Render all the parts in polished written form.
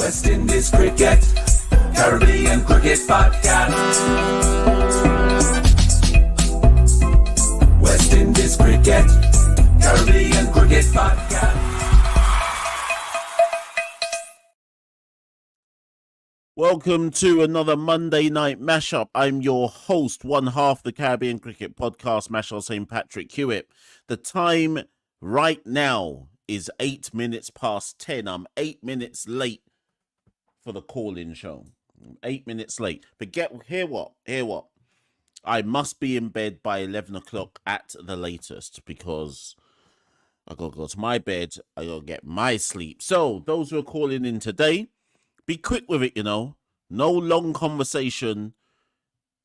West Indies Cricket, Caribbean Cricket Podcast. West Indies Cricket, Caribbean Cricket Podcast. Welcome to another Monday Night MashUp. I'm your host, one half the Caribbean Cricket Podcast, Machel St. Patrick Hewitt. The time right now is 8 minutes past 10. I'm 8 minutes late for the call-in show. 8 minutes late. But hear what? I must be in bed by 11 o'clock at the latest because I got to go to my bed. I got to get my sleep. So those who are calling in today, be quick with it, No long conversation.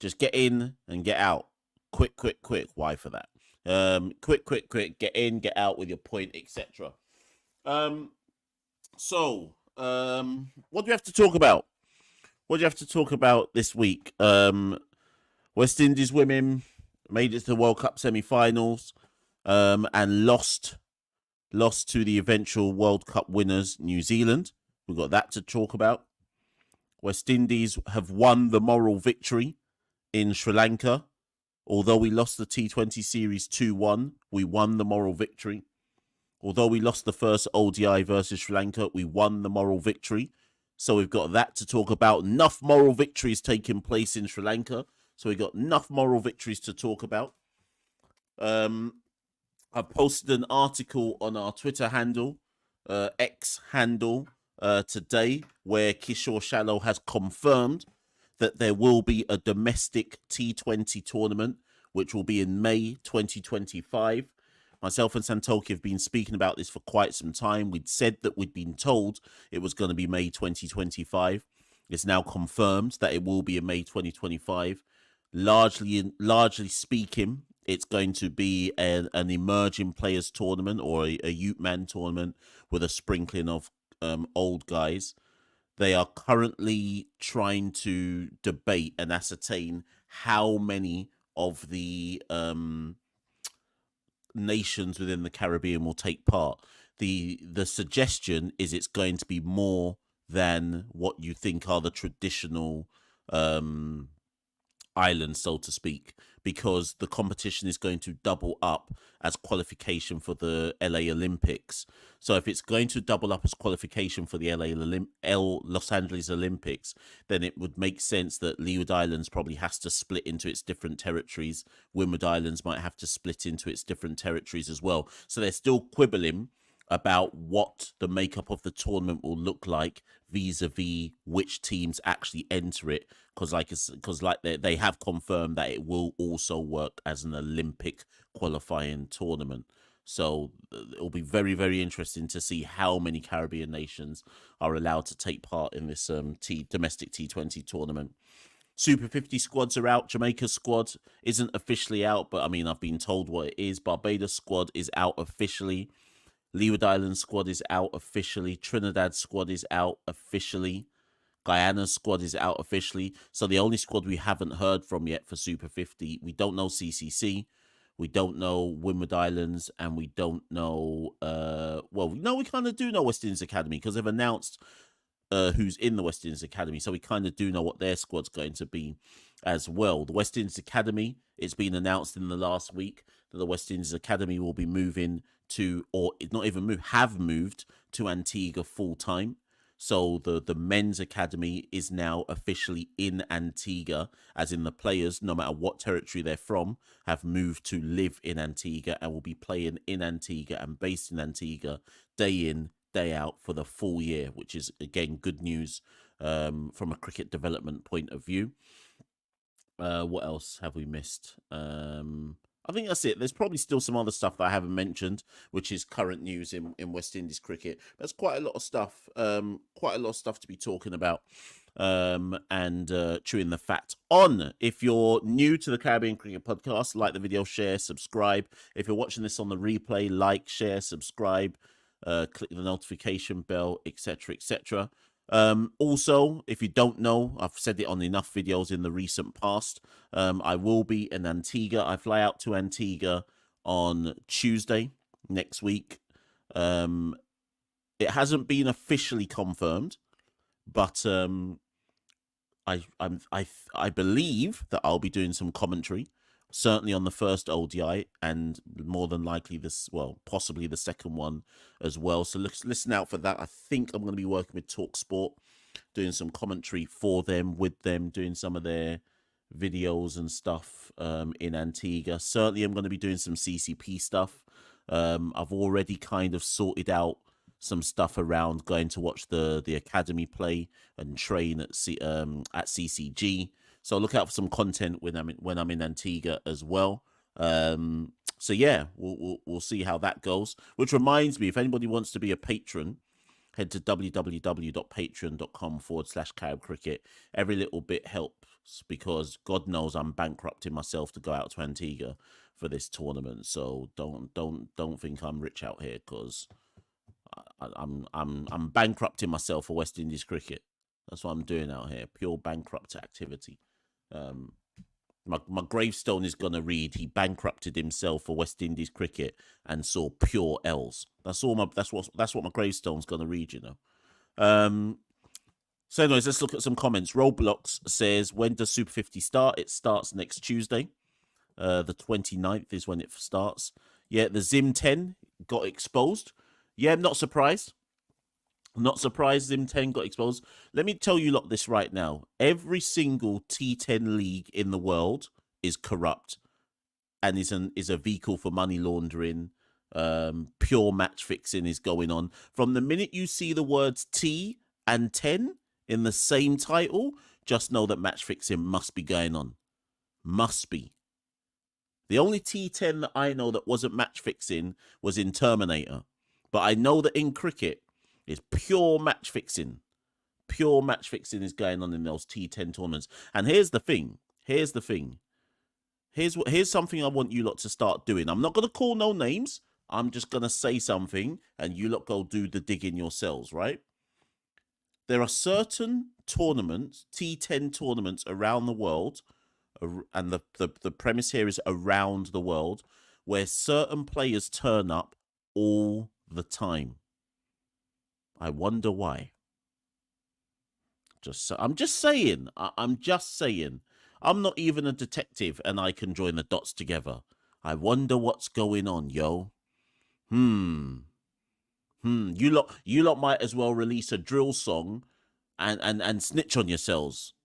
Just get in and get out. Quick. Why for that? Quick. Get in, get out with your point, etc. What do we have to talk about? What do you have to talk about this week? West Indies women made it to the World Cup semi-finals and lost to the eventual World Cup winners, New Zealand. We've got that to talk about. West Indies have won the moral victory in Sri Lanka. Although we lost the T20 series 2-1, we won the moral victory. Although we lost the first ODI versus Sri Lanka, we won the moral victory. So we've got that to talk about. Enough moral victories taking place in Sri Lanka. So we've got enough moral victories to talk about. I posted an article on our Twitter handle, X handle, today, where Kishore Shallow has confirmed that there will be a domestic T20 tournament, which will be in May 2025. Myself and Santoki have been speaking about this for quite some time. We'd said that we'd been told it was going to be May 2025. It's now confirmed that it will be in May 2025. Largely speaking, it's going to be an emerging players tournament or a youth man tournament with a sprinkling of old guys. They are currently trying to debate and ascertain how many of the nations within the Caribbean will take part. The suggestion is it's going to be more than what you think are the traditional islands, so to speak, because the competition is going to double up as qualification for the LA Olympics. So if it's going to double up as qualification for the Los Angeles Olympics, then it would make sense that Leeward Islands probably has to split into its different territories. Windward Islands might have to split into its different territories as well. So they're still quibbling about what the makeup of the tournament will look like vis-a-vis which teams actually enter it, because they have confirmed that it will also work as an Olympic qualifying tournament. So it'll be very, very interesting to see how many Caribbean nations are allowed to take part in this domestic T20 tournament. Super 50 squads are out. Jamaica's squad isn't officially out, but I mean, I've been told what it is. Barbados squad is out officially. Leeward Islands squad is out officially. Trinidad squad is out officially. Guyana's squad is out officially. So the only squad we haven't heard from yet for Super 50, we don't know CCC, we don't know Windward Islands, and we don't know, we kind of do know West Indies Academy because they've announced who's in the West Indies Academy. So we kind of do know what their squad's going to be as well. The West Indies Academy, it's been announced in the last week that the West Indies Academy will be moving to, or not even move, have moved to Antigua full time. So the men's academy is now officially in Antigua, as in the players, no matter what territory they're from, have moved to live in Antigua and will be playing in Antigua and based in Antigua day in, day out for the full year, which is, again, good news from a cricket development point of view. What else have we missed? I think that's it. There's probably still some other stuff that I haven't mentioned, which is current news in West Indies cricket. There's quite a lot of stuff, to be talking about and chewing the fat on. If you're new to the Caribbean Cricket Podcast, like the video, share, subscribe. If you're watching this on the replay, like, share, subscribe, click the notification bell, etc., etc. Also, if you don't know, I've said it on enough videos in the recent past, I will be in Antigua. I fly out to Antigua on Tuesday next week. It hasn't been officially confirmed, But I believe that I'll be doing some commentary, certainly on the first ODI, and more than likely possibly the second one as well. So listen out for that. I think I'm going to be working with Talk Sport, doing some commentary for them, with them, doing some of their videos and stuff in Antigua. Certainly, I'm going to be doing some CCP stuff. I've already kind of sorted out some stuff around going to watch the academy play and train at CCG. So look out for some content when I'm in Antigua as well. So yeah, we'll see how that goes. Which reminds me, if anybody wants to be a patron, head to www.patreon.com/Carib Cricket. Every little bit helps, because God knows I'm bankrupting myself to go out to Antigua for this tournament. So don't think I'm rich out here, because I'm bankrupting myself for West Indies cricket. That's what I'm doing out here. Pure bankrupt activity. My gravestone is gonna read: he bankrupted himself for West Indies cricket and saw pure L's. That's what my gravestone's gonna read, you know. So anyways, let's look at some comments. Roblox says, when does Super 50 start? It starts next Tuesday. The 29th is when it starts. Yeah, the Zim 10 got exposed. Yeah, I'm not surprised. Not surprised Zim 10 got exposed. Let me tell you lot this right now. Every single T10 league in the world is corrupt and is a vehicle for money laundering. Pure match fixing is going on. From the minute you see the words T and 10 in the same title, just know that match fixing must be going on. Must be. The only T10 that I know that wasn't match fixing was in Terminator. But I know that in cricket, it's pure match fixing. Pure match fixing is going on in those T10 tournaments. And here's the thing. Here's something I want you lot to start doing. I'm not going to call no names. I'm just going to say something, and you lot go do the digging yourselves, right? There are certain tournaments, T10 tournaments around the world, and the premise here is around the world, where certain players turn up all the time. I wonder why. I'm just saying. I'm not even a detective, and I can join the dots together. I wonder what's going on, yo. You lot might as well release a drill song and snitch on yourselves.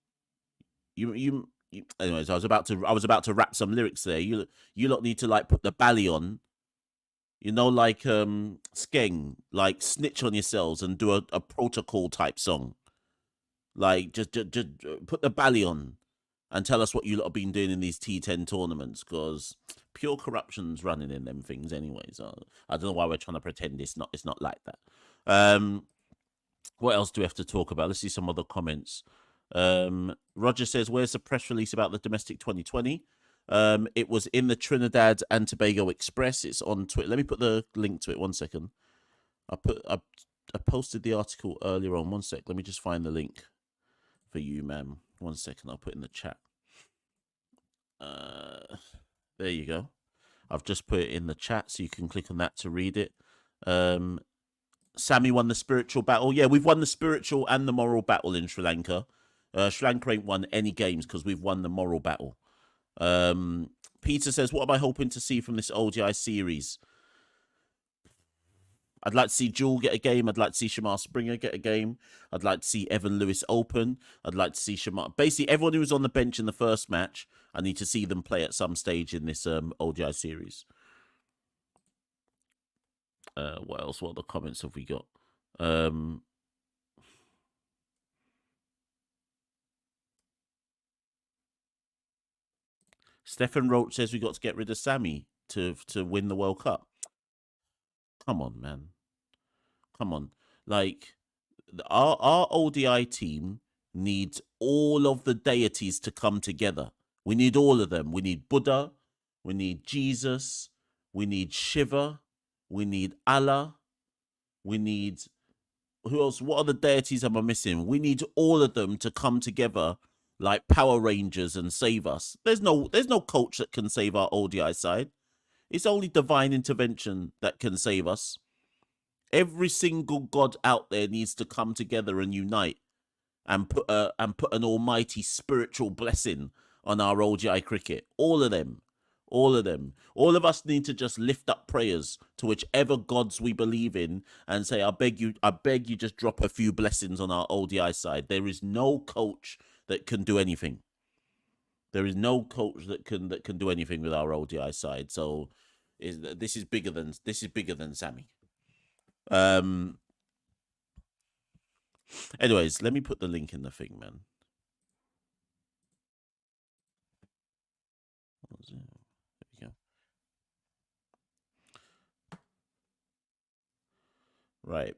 Anyways, I was about to rap some lyrics there. You lot need to like put the bally on. You know, like Skeng, like snitch on yourselves and do a protocol type song. Like just put the bally on and tell us what you lot have been doing in these T10 tournaments, because pure corruption's running in them things anyway. So I don't know why we're trying to pretend it's not like that. What else do we have to talk about? Let's see some other comments. Roger says, where's the press release about the domestic 2020? It was in the Trinidad and Tobago Express. It's on Twitter. Let me put the link to it. 1 second. I posted the article earlier on. 1 sec. Let me just find the link for you, ma'am. 1 second. I'll put it in the chat. There you go. I've just put it in the chat, so you can click on that to read it. Sammy won the spiritual battle. Yeah, we've won the spiritual and the moral battle in Sri Lanka. Sri Lanka ain't won any games because we've won the moral battle. Peter says, what am I hoping to see from this ODI series? I'd like to see Jewel get a game. I'd like to see Shamar Springer get a game. I'd like to see Evan Lewis open. I'd like to see Shamar. Basically, everyone who was on the bench in the first match, I need to see them play at some stage in this ODI series. What else? What other comments have we got? Stefan Roach says we got to get rid of Sammy to win the World Cup. Come on, man. Come on. Like, our ODI team needs all of the deities to come together. We need all of them. We need Buddha. We need Jesus. We need Shiva. We need Allah. We need... Who else? What other deities am I missing? We need all of them to come together like Power Rangers and save us. There's no coach that can save our ODI side. It's only divine intervention that can save us. Every single god out there needs to come together and unite. and put an almighty spiritual blessing on our ODI cricket. All of them. All of them. All of us need to just lift up prayers to whichever gods we believe in and say, I beg you, just drop a few blessings on our ODI side. There is no coach that can do anything. There is no coach that can do anything with our ODI side. So this is bigger than Sammy. Anyways, let me put the link in the thing, man. There we go. Right.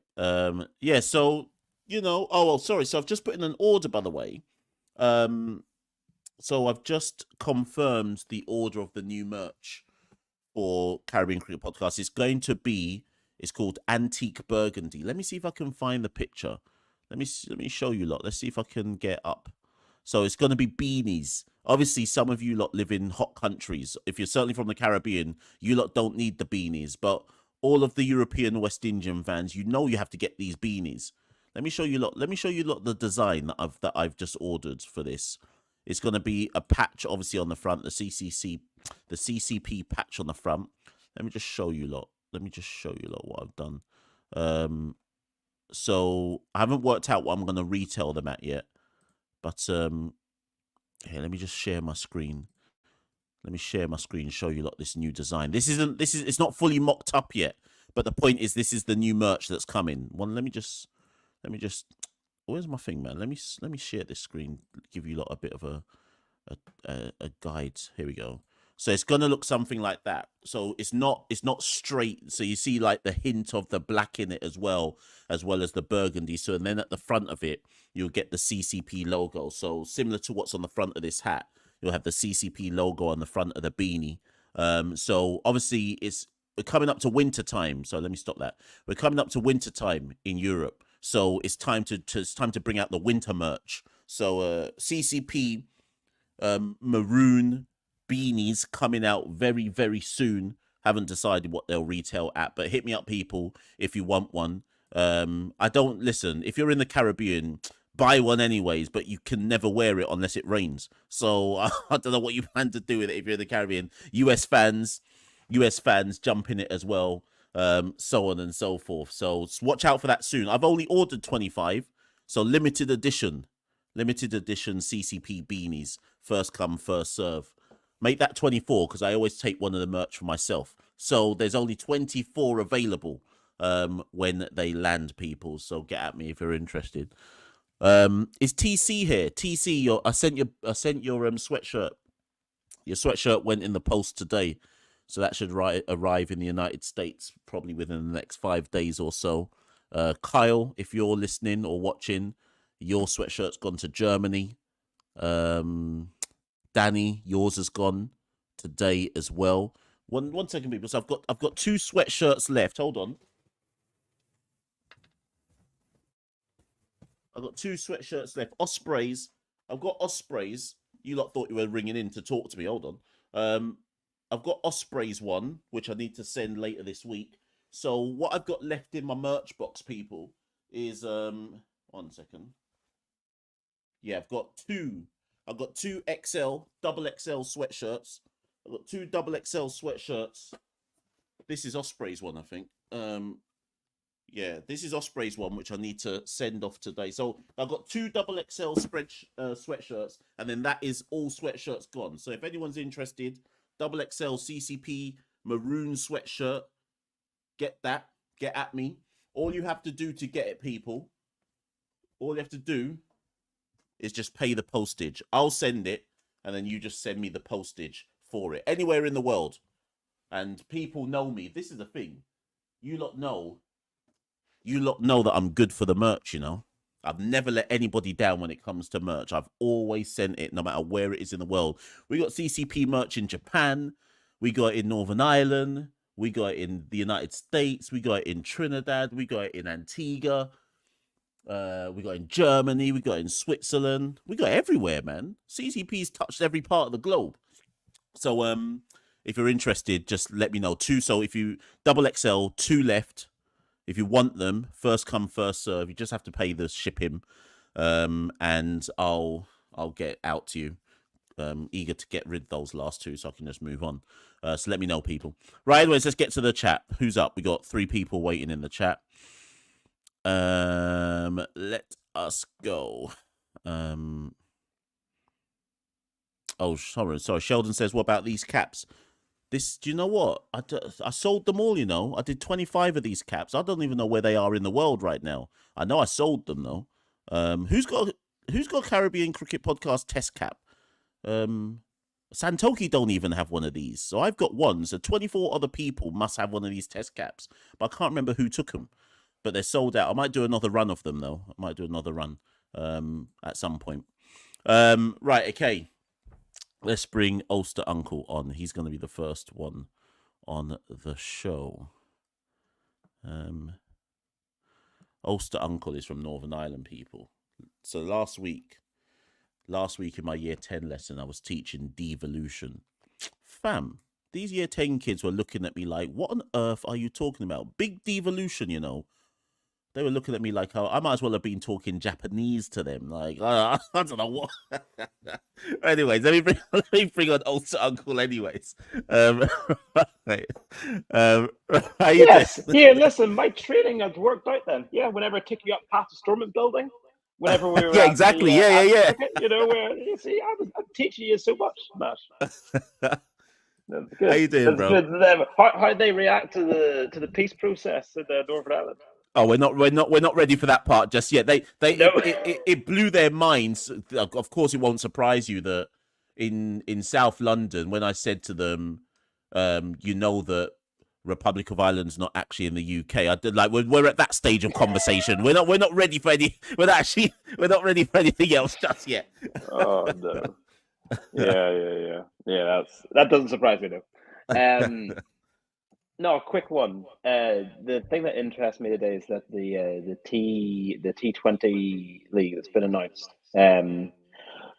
Yeah, so oh well, sorry. So I've just put in an order, by the way. So I've just confirmed the order of the new merch for Caribbean Cricket Podcast. It's called Antique Burgundy. Let me see if I can find the picture. Let me show you lot. Let's see if I can get up. So it's going to be beanies. Obviously, some of you lot live in hot countries. If you're certainly from the Caribbean, you lot don't need the beanies. But all of the European West Indian fans, you have to get these beanies. Let me show you lot the design that I've just ordered for this. It's going to be a patch, obviously, on the front, the CCP patch on the front. Let me just show you lot. What I've done. So I haven't worked out what I'm going to retail them at yet. But here, let me just share my screen. Let me share my screen and show you lot this new design. It's not fully mocked up yet. But the point is, this is the new merch that's coming. Let me just. Where's my thing, man? Let me share this screen. Give you lot a bit of a guide. Here we go. So it's gonna look something like that. So it's not straight. So you see like the hint of the black in it as well as the burgundy. So and then at the front of it, you'll get the CCP logo. So similar to what's on the front of this hat, you'll have the CCP logo on the front of the beanie. So obviously we're coming up to winter time. So let me stop that. We're coming up to winter time in Europe. So it's time to bring out the winter merch. So CCP maroon beanies coming out very, very soon. Haven't decided what they'll retail at, but hit me up, people, if you want one. I don't listen. If you're in the Caribbean, buy one anyways, but you can never wear it unless it rains. So I don't know what you plan to do with it if you're in the Caribbean. US fans jump in it as well. So on and so forth. So watch out for that soon. I've only ordered 25, so limited edition CCP beanies, first come, first serve. Make that 24 because I always take one of the merch for myself. So there's only 24 available when they land, people. So get at me if you're interested. Is TC here? TC, I sent your sweatshirt. Your sweatshirt went in the post today. So that should arrive in the United States probably within the next 5 days or so. Kyle, if you're listening or watching, your sweatshirt's gone to Germany. Danny, yours has gone today as well. One second, people. So I've got 2 sweatshirts left. Hold on. I've got 2 sweatshirts left. Ospreys. I've got Ospreys. You lot thought you were ringing in to talk to me. Hold on. I've got Ospreys one, which I need to send later this week. So what I've got left in my merch box, people, is 1 second. Yeah, I've got 2 XL, double XL sweatshirts. I've got 2 double XL sweatshirts. This is Ospreys one, I think. Yeah, this is Ospreys one, which I need to send off today. So I've got 2 double XL sweatshirts, and then that is all sweatshirts gone. So if anyone's interested, double XL CCP maroon sweatshirt, get that. Get at me. All you have to do to get it, people, all you have to do is just pay the postage. I'll send it, and then you just send me the postage for it. Anywhere in the world. And people know me. This is the thing. You lot know that I'm good for the merch, I've never let anybody down when it comes to merch. I've always sent it, no matter where it is in the world. We got CCP merch in Japan. We got it in Northern Ireland. We got it in the United States. We got it in Trinidad. We got it in Antigua. We got it in Germany. We got it in Switzerland. We got it everywhere, man. CCP's touched every part of the globe. So if you're interested, just let me know. 2. So if you double XL, 2 left. If you want them, first come, first serve. You just have to pay the shipping. and I'll get out to you. Eager to get rid of those last two so I can just move on. So let me know, people. Right, anyways, let's get to the chat. Who's up? We got 3 people waiting in the chat. Let us go. Oh, sorry. Sheldon says, what about these caps? Do you know what? I sold them all, you know. I did 25 of these caps. I don't even know where they are in the world right now. I know I sold them, though. Who's got Caribbean Cricket Podcast test cap? Santoki don't even have one of these. So I've got one. So 24 other people must have one of these test caps. But I can't remember who took them. But they're sold out. I might do another run of them, though. I might do another run at some point. Right, okay. Let's bring Ulster Uncle on. He's going to be the first one on the show. Ulster Uncle is from Northern Ireland, people. So last week in my year 10 lesson, I was teaching devolution. Fam, these year 10 kids were looking at me like, what on earth are you talking about? Big devolution, you know. They were looking at me like, I might as well have been talking Japanese to them. Like, I don't know what. Anyways, let me bring on Ulster Uncle. Anyways, right. How you doing? Yeah, listen, my training had worked out then. Yeah, whenever I took you up past the Stormont building, whenever we were yeah, exactly. Yeah. You know, where you see, I'm teaching you so much, Mash. How you doing, bro? How they react to the peace process in Northern Ireland? Oh, we're not ready for that part just yet. It blew their minds. Of course, it won't surprise you that in South London, when I said to them, you know that Republic of Ireland's not actually in the UK. I did we're at that stage of conversation. We're not ready for any. We're not ready for anything else just yet. Oh no. Yeah. That doesn't surprise me though. No, quick one. The thing that interests me today is that the T20 league that's been announced.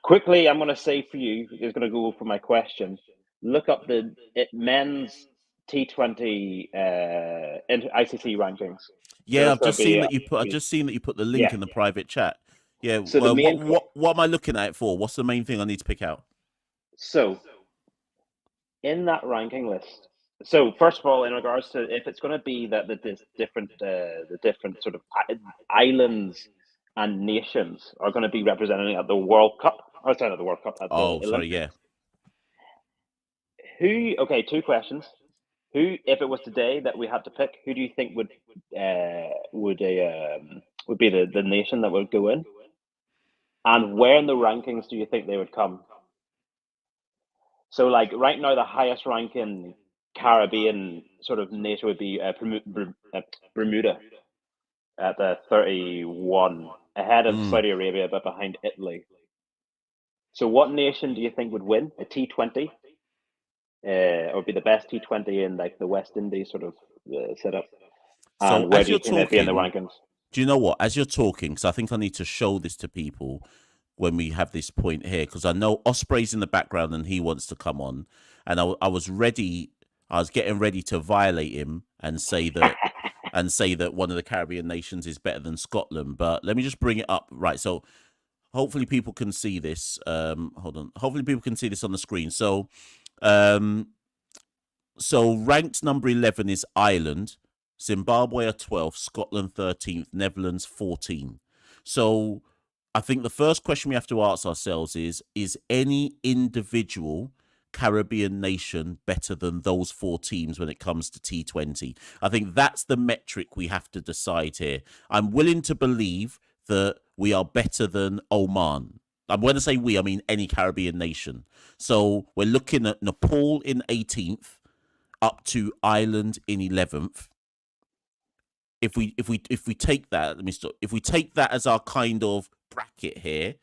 Quickly, I'm going to say for you, is going to go for my question. Look up the men's T20 ICC rankings. Yeah, I've just seen that you put the link in the private chat. Yeah. So what am I looking at it for? What's the main thing I need to pick out? So, in that ranking list. So first of all, in regards to if it's going to be that the different sort of islands and nations are going to be represented at the World Cup. Outside of the World Cup. At the Olympics. Sorry, yeah. Who? Okay, 2 questions. Who, if it was today that we had to pick, who do you think would be the nation that would go in? And where in the rankings do you think they would come? So, like right now, the highest ranking Caribbean sort of nation would be Bermuda at the 31, ahead of Saudi Arabia, but behind Italy. So, what nation do you think would win a T20? Or be the best T20 in like the West Indies sort of setup? So, where do you think they'd be in the rankings? Do you know what? As you're talking, because I think I need to show this to people when we have this point here, because I know Osprey's in the background and he wants to come on, and I was ready. I was getting ready to violate him and say that one of the Caribbean nations is better than Scotland. But let me just bring it up. Right. So hopefully people can see this. Hold on. Hopefully people can see this on the screen. So ranked number 11 is Ireland, Zimbabwe are 12th, Scotland 13th, Netherlands 14th. So I think the first question we have to ask ourselves is any individual Caribbean nation better than those 4 teams when it comes to T20? I think that's the metric we have to decide here. I'm willing to believe that we are better than Oman. I'm going to say we, I mean any Caribbean nation. So we're looking at Nepal in 18th, up to Ireland in 11th. If we take that, let me stop. If we take that as our kind of bracket here,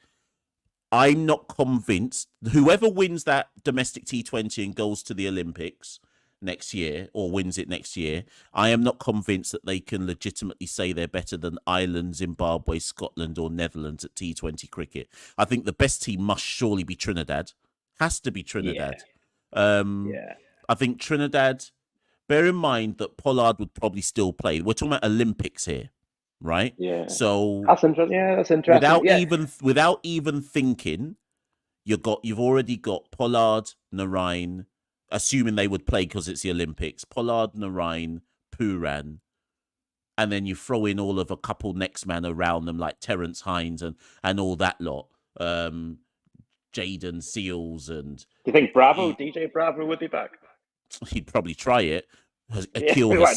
I'm not convinced whoever wins that domestic T20 and goes to the Olympics next year or wins it next year, I am not convinced that they can legitimately say they're better than Ireland, Zimbabwe, Scotland or Netherlands at T20 cricket. I think the best team must surely be Trinidad. Has to be Trinidad. Yeah. I think Trinidad, bear in mind that Pollard would probably still play. We're talking about Olympics here. right? Yeah, So that's interesting. Yeah, that's interesting. Yeah, without even thinking, you've already got Pollard, Narine, assuming they would play because it's the Olympics. Pollard, Narine, Puran, and then you throw in all of a couple next man around them like Terence Hines and all that lot. Jaden Seals and do you think Bravo, he, DJ Bravo, would be back? he'd probably try it. Yeah, Akil why not?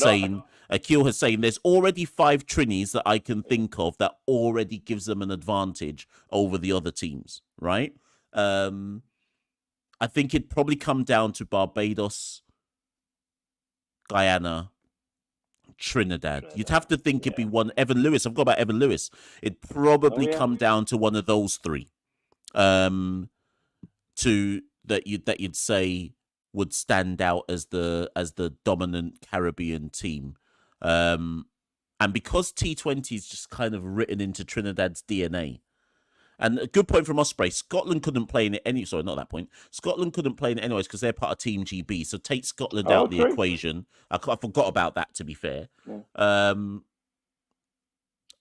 has saying there's already 5 Trinis that I can think of that already gives them an advantage over the other teams, right? I think it'd probably come down to Barbados, Guyana, Trinidad. You'd have to think it'd be one Evan Lewis. I've got about Evan Lewis. It'd Oh probably yeah. come down to one of those 3. To that you'd say would stand out as the dominant Caribbean team. And because T20 is just kind of written into Trinidad's DNA. And a good point from Osprey. Scotland couldn't play in it any. Sorry, not that point. Scotland couldn't play in it anyways because they're part of Team GB. So take Scotland out of the true. equation. I forgot about that. To be fair, Yeah.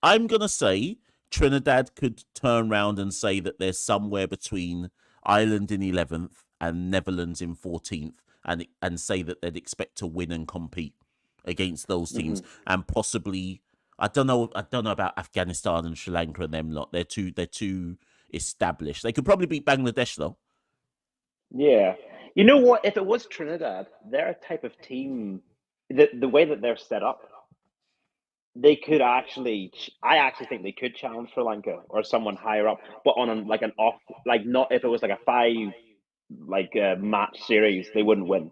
I'm gonna say Trinidad could turn around and say that they're somewhere between Ireland in 11th and Netherlands in 14th, and say that they'd expect to win and compete against those teams, and possibly. I don't know about Afghanistan and Sri Lanka and them lot. They're too established. They could probably beat Bangladesh though. Yeah. You know what? If it was Trinidad, they're a type of team. The way that they're set up, they could actually. I actually think they could challenge Sri Lanka or someone higher up, but on an off, like not if it was like a 5 match series, they wouldn't win.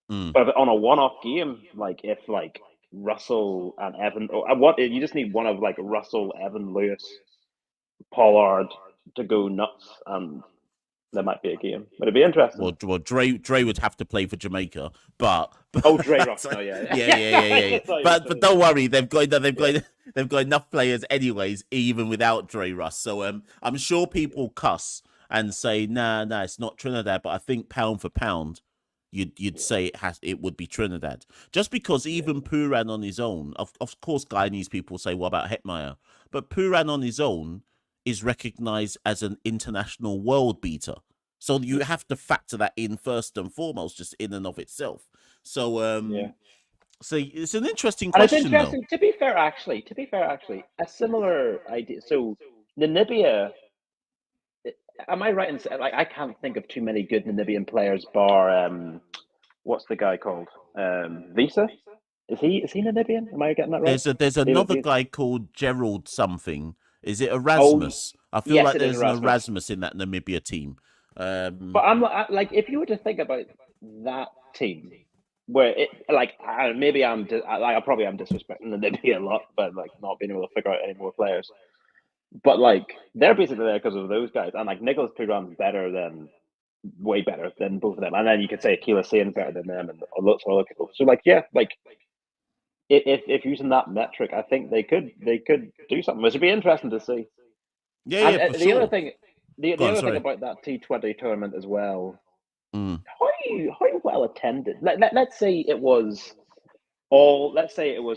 But on a one-off game, like if like Russell and Evan, or what you just need one of like Russell, Evan, Lewis, Pollard to go nuts, and there might be a game. But it'd be interesting. Well, Dre would have to play for Jamaica, but Dre Russ, no, yeah. yeah. But don't worry, they've got enough players anyways, even without Dre Russ. So I'm sure people cuss and say, nah, it's not Trinidad, but I think pound for pound, you'd say it would be Trinidad. Just because even Puran on his own, of course Guyanese people say, what about Hetmeyer? But Puran on his own is recognized as an international world beater. So you have to factor that in first and foremost, just in and of itself. So so it's an interesting question. And it's interesting, though. To be fair, actually, a similar idea. So Namibia, am I right in saying, like, I can't think of too many good Namibian players bar what's the guy called? Visa? Is he Namibian? Am I getting that right? There's another guy called Gerald something. Is it Erasmus? I feel like there's an Erasmus in that Namibia team. But I'm like, if you were to think about that team, where it maybe I probably am disrespecting Namibia a lot, but like not being able to figure out any more players. But like they're basically there because of those guys, and like Nicholas Puran's way better than both of them, and then you could say Akila Sain's better than them, and lots of other people. So like if using that metric, I think they could do something. Which would be interesting to see. Yeah, for sure. Other thing, the other thing about that T20 tournament as well, how well attended? Let's say it was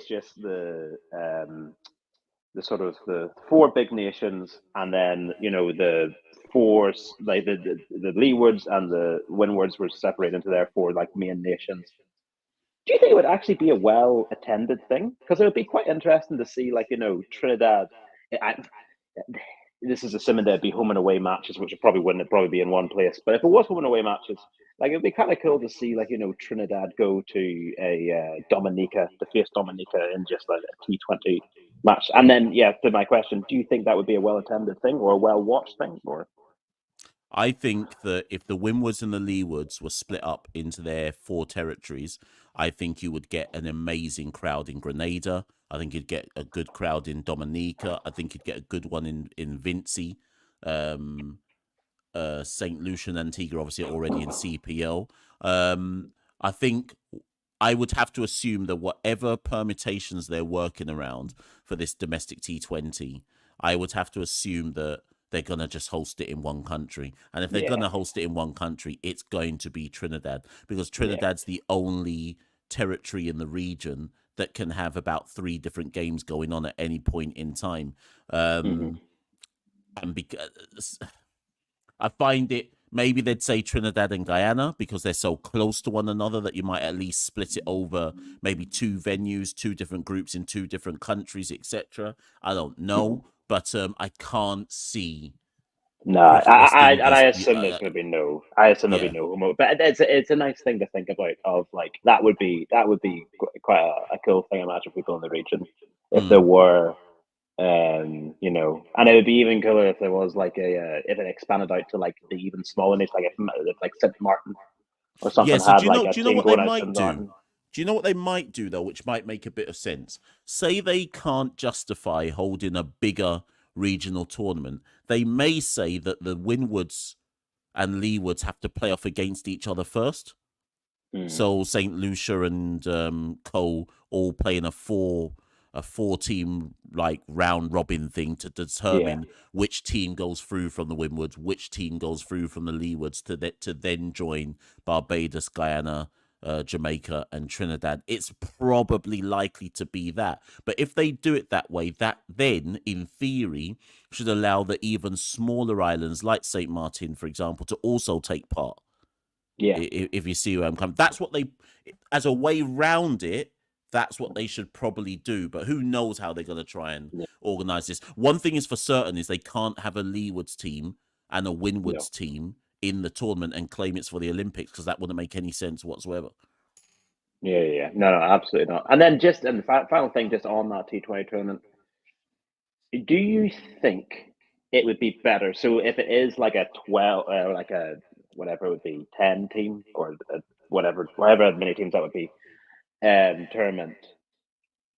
just the sort of the 4 big nations, and then the 4 like the leewards and the windwards were separated into their 4 like main nations. Do you think it would actually be a well attended thing? Because it would be quite interesting to see, like Trinidad. This is assuming there'd be home and away matches, which wouldn't probably be in one place. But if it was home and away matches, like it'd be kind of cool to see, like Trinidad go to a Dominica to face Dominica in just like a T20 match. And then, to my question, do you think that would be a well attended thing or a well watched thing? Or I think that if the windwards and the leewards were split up into their 4 territories, I think you would get an amazing crowd in Grenada. I think you'd get a good crowd in Dominica. I think you'd get a good one in Vinci. St. Lucia and Antigua, obviously, already in CPL. I think I would have to assume that whatever permutations they're working around for this domestic T20, I would have to assume that they're going to just host it in one country. And if they're going to host it in one country, it's going to be Trinidad, because Trinidad's the only territory in the region that can have about 3 different games going on at any point in time. Mm-hmm. And because I find it, maybe they'd say Trinidad and Guyana because they're so close to one another that you might at least split it over maybe 2 venues, 2 different groups in 2 different countries, etc. I don't know, but I can't see No, Cricket West I Indies. assume there's going to be no. I assume there'll Yeah. be no homo, but it's a nice thing to think about. Of like that would be quite a cool thing. I imagine people in the region if there were, and it would be even cooler if there was like if it expanded out to like the even smaller niche, like if like St. Martin or something So had do you like know? a Do you know team what they going out to might St. do? Martin. Do you know what they might do though, which might make a bit of sense? Say they can't justify holding a bigger regional tournament. They may say that the Windwards and Leewards have to play off against each other first. So St. Lucia and Cole all playing a four team like round robin thing to determine which team goes through from the Windwards, which team goes through from the Leewards to then join Barbados, Guyana, Jamaica and Trinidad. It's probably likely to be that. But if they do it that way, that then, in theory, should allow the even smaller islands like St. Martin, for example, to also take part. Yeah. If you see where I'm coming. That's what they, as a way round it, that's what they should probably do. But who knows how they're going to try and organise this. One thing is for certain is they can't have a Leewards team and a Windwards team in the tournament and claim it's for the Olympics because that wouldn't make any sense whatsoever. Yeah. No, absolutely not. And then the final thing, just on that T20 tournament, do you think it would be better? So if it is like a 12, like a whatever it would be, 10 team or whatever many teams that would be, tournament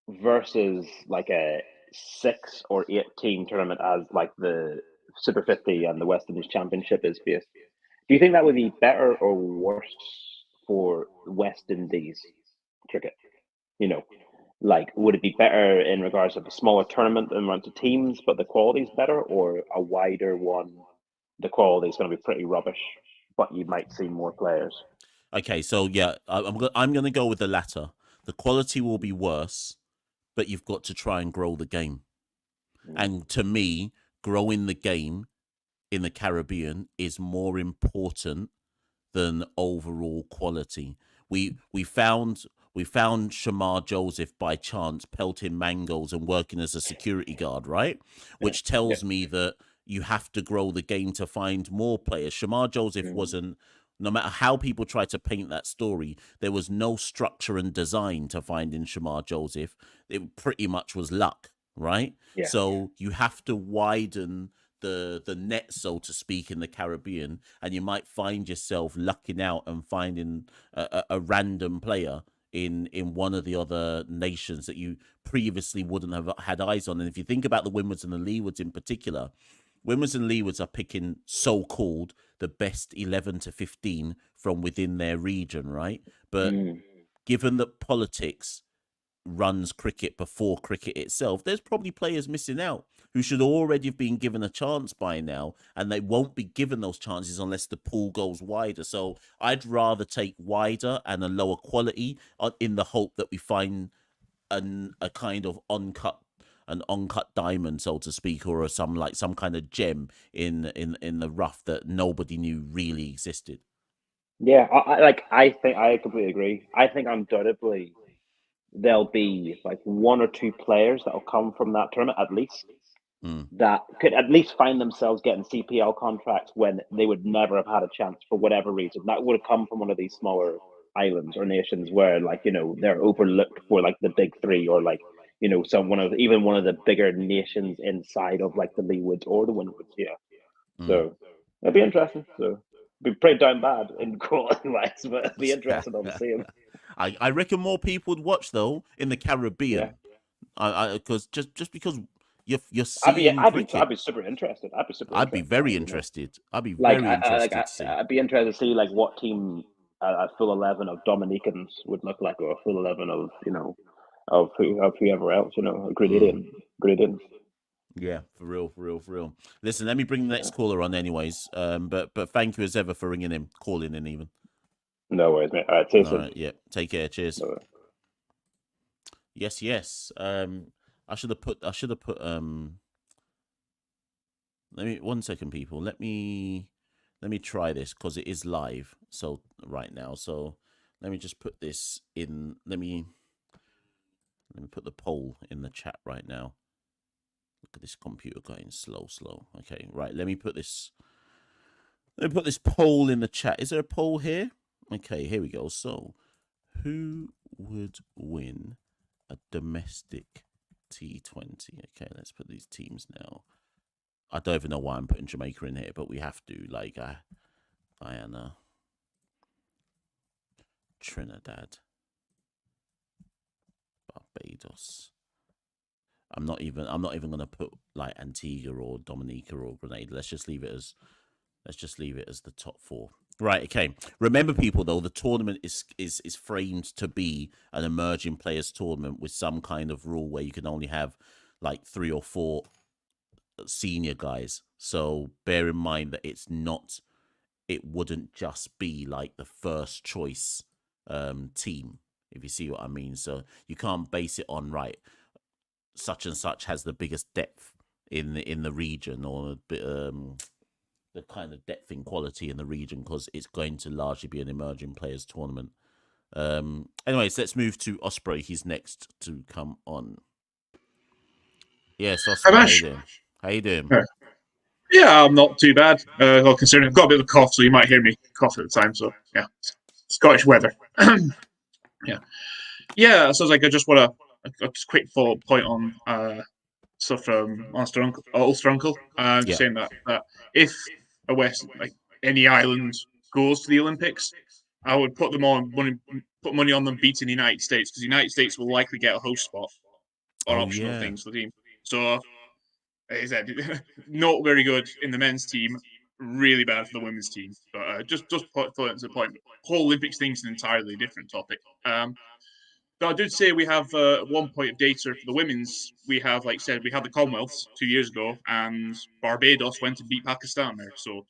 versus like a 6 or 8 team tournament as like the Super 50 and the West Indies Championship is based. Do you think that would be better or worse for West Indies cricket? Like, would it be better in regards of a smaller tournament and amount of teams, but the quality is better, or a wider one, the quality is going to be pretty rubbish, but you might see more players? Okay, so yeah, I'm going to go with the latter. The quality will be worse, but you've got to try and grow the game. And to me, growing the game in the Caribbean is more important than overall quality. We found Shamar Joseph by chance pelting mangoes and working as a security guard, right? Which tells me that you have to grow the game to find more players. Shamar Joseph wasn't, no matter how people try to paint that story, there was no structure and design to find in Shamar Joseph. It pretty much was luck, right? So you have to widen the net, so to speak, in the Caribbean, and you might find yourself lucking out and finding a random player in one of the other nations that you previously wouldn't have had eyes on. And if you think about the Windwards and the Leewards in particular, Windwards and Leewards are picking so-called the best 11 to 15 from within their region, right? But given that politics runs cricket before cricket itself, there's probably players missing out who should already have been given a chance by now, and they won't be given those chances unless the pool goes wider. So I'd rather take wider and a lower quality in the hope that we find a kind of uncut diamond, so to speak, or some kind of gem in the rough that nobody knew really existed. Yeah, I think I completely agree. I think undoubtedly there'll be like 1 or 2 players that'll come from that tournament at least that could at least find themselves getting CPL contracts when they would never have had a chance for whatever reason. That would have come from one of these smaller islands or nations where, like, they're overlooked for like the big 3 or like, one of the bigger nations inside of like the Leewoods or the Windwards. So it'll be interesting. So be pretty down bad in quality wise, but it'll be interesting on the same. I reckon more people would watch though in the Caribbean. Because just because you're seeing cricket. I'd be super interested. I'd be very interested. I'd be Like, very interested to see. I'd be interested to see like what team a full 11 of Dominicans would look like, or a full 11 of of whoever else, Grenadians. Yeah, for real. Listen, let me bring the next caller on, anyways. But thank you as ever for calling in even. No worries, mate. All right, cheers. All right, yeah. Take care. Cheers. Yes, yes. I should have put. Let me 1 second, people. Let me try this because it is live. So right now, so let me just put this in. Let me put the poll in the chat right now. Look at this computer going slow. Okay, right. Let me put this poll in the chat. Is there a poll here? Okay, here we go. So, who would win a domestic T20? Okay, let's put these teams now. I don't even know why I'm putting Jamaica in here, but we have to. Like, Guyana, Trinidad, Barbados. I'm not even gonna put like Antigua or Dominica or Grenada. Let's just leave it as the top 4. Right, okay. Remember, people, though, the tournament is framed to be an emerging players tournament with some kind of rule where you can only have like 3 or 4 senior guys. So bear in mind that it wouldn't just be like the first choice team, if you see what I mean. So you can't base it on, right, such and such has the biggest depth in the region, or the kind of depth in quality in the region, because it's going to largely be an emerging players tournament. Anyways, let's move to Osprey. He's next to come on. Yes, Osprey. How you doing? How you doing? Yeah, I'm not too bad. Well, considering I've got a bit of a cough, so you might hear me cough at the time. So yeah, Scottish weather. Yeah. So like I just want a quick follow-up point on stuff from Ulster Uncle. Just saying that if a West, like any island, goes to the Olympics, I would put money on them beating the United States, because the United States will likely get a host spot on optional things for the team. So, as I said, not very good in the men's team, really bad for the women's team. But just put it to the point. Whole Olympics thing's an entirely different topic. But I did say we have 1 point of data for the women's. We have, like I said, we had the Commonwealths 2 years ago, and Barbados went to beat Pakistan there. So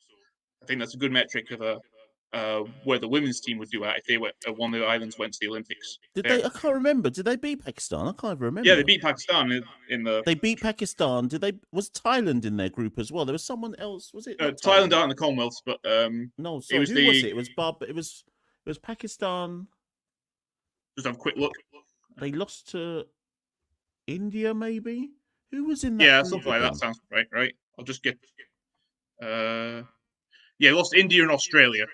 I think that's a good metric of where the women's team would do at if they were one of the islands went to the Olympics. Did they? I can't remember. Did they beat Pakistan? I can't remember. Yeah, they beat Pakistan in the. They beat Pakistan. Did they? Was Thailand in their group as well? There was someone else. Was it? Thailand out in the Commonwealths, but no. Sorry, who was it? It was Pakistan. Just have a quick look. They lost to India, maybe. Who was in that? Yeah, something like that sounds right. I'll just get. Yeah, lost to India and Australia.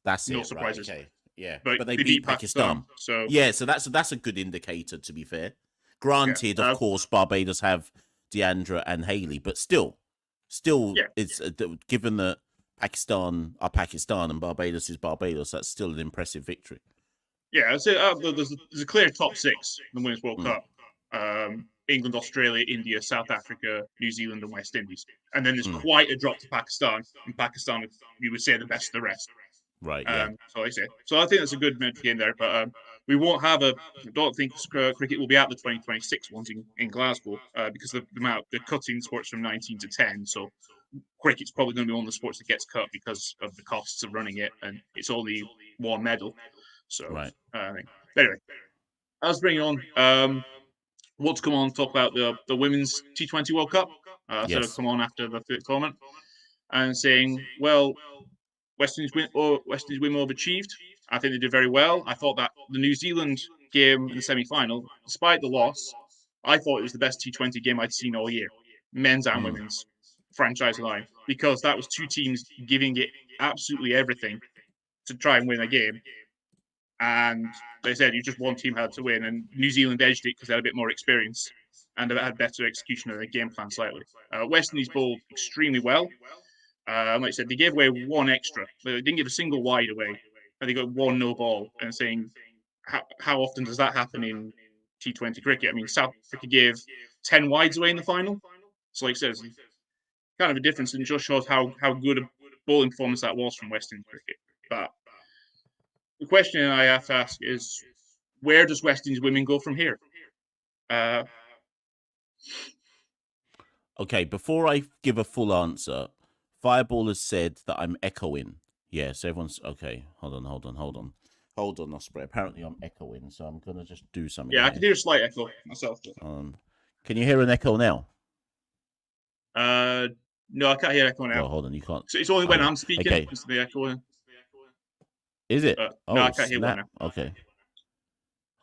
That's no surprises. Right, okay. Yeah, but they beat Pakistan. So yeah, so that's a good indicator, to be fair. Granted, of course, Barbados have Deandra and Haley, but still, it's given that Pakistan are Pakistan and Barbados is Barbados, that's still an impressive victory. Yeah, so there's a clear top 6 in the Women's World Cup. England, Australia, India, South Africa, New Zealand, and West Indies. And then there's quite a drop to Pakistan. And Pakistan, you would say, the best of the rest. Right, yeah. So I say. So I think that's a good metric in there. But we won't have I don't think cricket will be at the 2026 ones in Glasgow because of the cutting sports from 19 to 10. So cricket's probably going to be one of the sports that gets cut because of the costs of running it. And it's only 1 medal. So, right. Anyway, I was bringing on what's come on to talk about the Women's T20 World Cup. So come on after the 5th tournament and saying, well, West Indies women overachieved. I think they did very well. I thought that the New Zealand game in the semi-final, despite the loss, I thought it was the best T20 game I'd seen all year, men's and women's, franchise line, because that was 2 teams giving it absolutely everything to try and win a game. And they said you just one team had to win, and New Zealand edged it because they had a bit more experience and they had better execution of their game plan slightly. West Indies bowled extremely well. Like I said, they gave away 1 extra. They didn't give a single wide away. And they got 1 no ball. And saying, how often does that happen in T20 cricket? I mean, South Africa gave 10 wides away in the final. So like I said, it's kind of a difference, and just shows how good a bowling performance that was from West Indies cricket. But the question I have to ask is, where does West Indies women go from here? Okay, before I give a full answer, Fireball has said that I'm echoing. Yeah, so everyone's okay. Hold on. Hold on, Osprey. Apparently, I'm echoing, so I'm gonna just do something. Yeah, I here. can hear a slight echo myself. Can you hear an echo now? No, I can't hear echo now. Oh, hold on, you can't. So it's only when Okay. I'm speaking Okay. is the echo. Is it? No, I can't hear one now. Okay.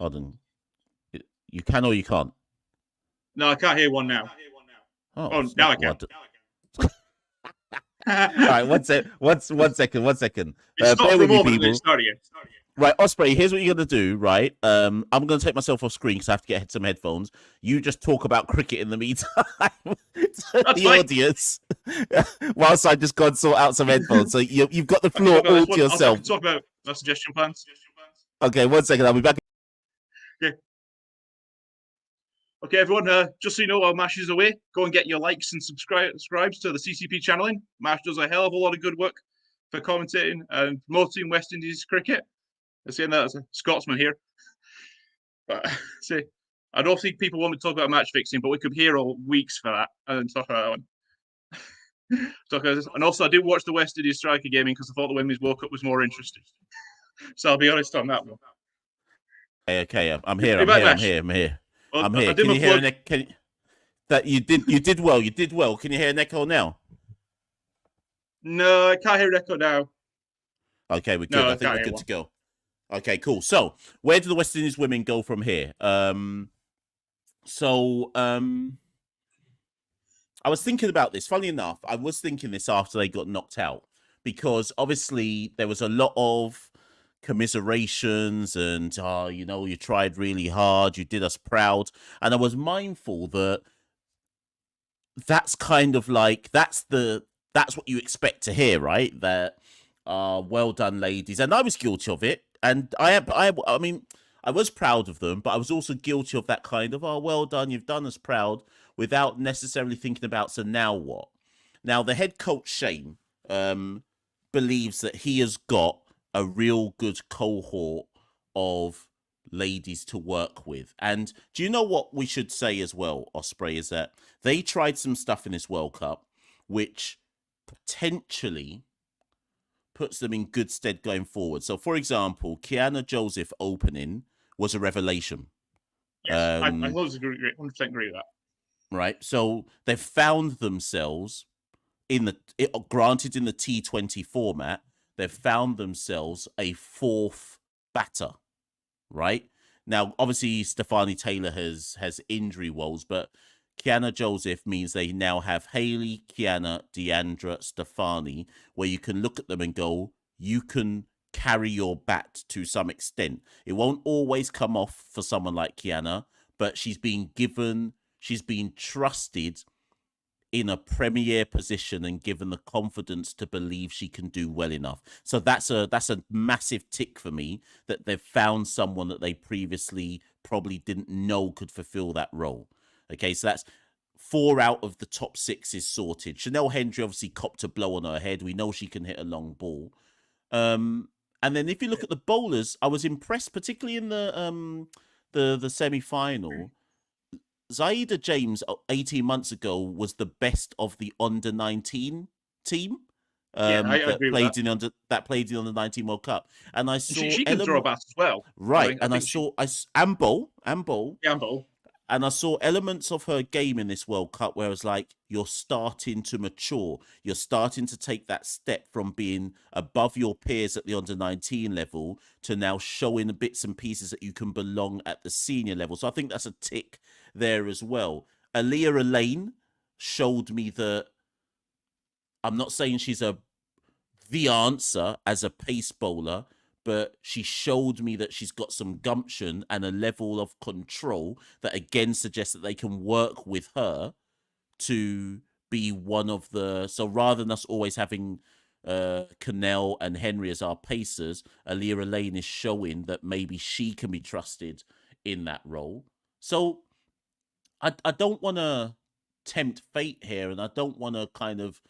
Hold on. You can or you can't? No, I can't hear one now. Oh, now I can. All right, one second. It stopped for a moment and then people. it started again. Right, Osprey, here's what you're going to do, right? I'm going to take myself off screen because I have to get some headphones. You just talk about cricket in the meantime to the fine. audience whilst I just go and sort out some headphones. So you've got the floor all to yourself. Talk about our suggestion plans. Okay, 1 second. I'll be back. Okay, everyone, just so you know, while Mash is away, go and get your likes and subscribes to the CCP channeling. Mash does a hell of a lot of good work for commentating and promoting West Indies cricket. I'm saying that as a Scotsman here. But see, I don't think people want me to talk about match fixing, but we could be here all weeks for that and talk about that one. And also, I did watch the West Indies striker gaming because I thought the Women's World Cup was more interesting. So I'll be honest on that one. Okay, I'm here. I'm here. Can you hear an echo? That you did well. You did well. Can you hear an echo now? No, I can't hear an echo now. Okay, we're good. I think we're good to go. Okay, cool. So, where do the West Indies women go from here? I was thinking about this. Funny enough, I was thinking this after they got knocked out because obviously there was a lot of commiserations and you tried really hard, you did us proud, and I was mindful that that's kind of like that's what you expect to hear, right? That well done, ladies. And I was guilty of it, and I mean I was proud of them, but I was also guilty of that kind of well done, you've done us proud, without necessarily thinking about, so now what? Now the head coach Shane believes that he has got a real good cohort of ladies to work with. And do you know what we should say as well, Osprey, is that they tried some stuff in this World Cup which potentially puts them in good stead going forward. So, for example, Kiana Joseph opening was a revelation. Yes, I 100% agree with that. Right. So they've found themselves granted in the T20 format, they've found themselves a fourth batter, right? Now, obviously, Stefani Taylor has injury woes, but Kiana Joseph means they now have Hayley, Kiana, Deandra, Stefani, where you can look at them and go, you can carry your bat to some extent. It won't always come off for someone like Kiana, but she's been trusted in a premier position and given the confidence to believe she can do well enough. So that's a massive tick for me, that they've found someone that they previously probably didn't know could fulfill that role. Okay, so that's 4 out of the top 6 is sorted. Chanel Hendry obviously copped a blow on her head. We know she can hit a long ball. And then if you look at the bowlers, I was impressed, particularly in the semi-final. Zaida James 18 months ago was the best of the under-19 team. I agree with that. That played in the under-19 World Cup, and I saw she can throw a bat as well, right? I saw bowl, and I saw elements of her game in this World Cup where I was like, you're starting to mature, you're starting to take that step from being above your peers at the under-19 level to now showing the bits and pieces that you can belong at the senior level. So I think that's a tick there as well. Aaliyah Elaine showed me that I'm not saying she's the answer as a pace bowler, but she showed me that she's got some gumption and a level of control that again suggests that they can work with her to be one of the... So rather than us always having Cannell and Henry as our pacers, Aaliyah Elaine is showing that maybe she can be trusted in that role. So I don't want to tempt fate here, and I don't want to kind of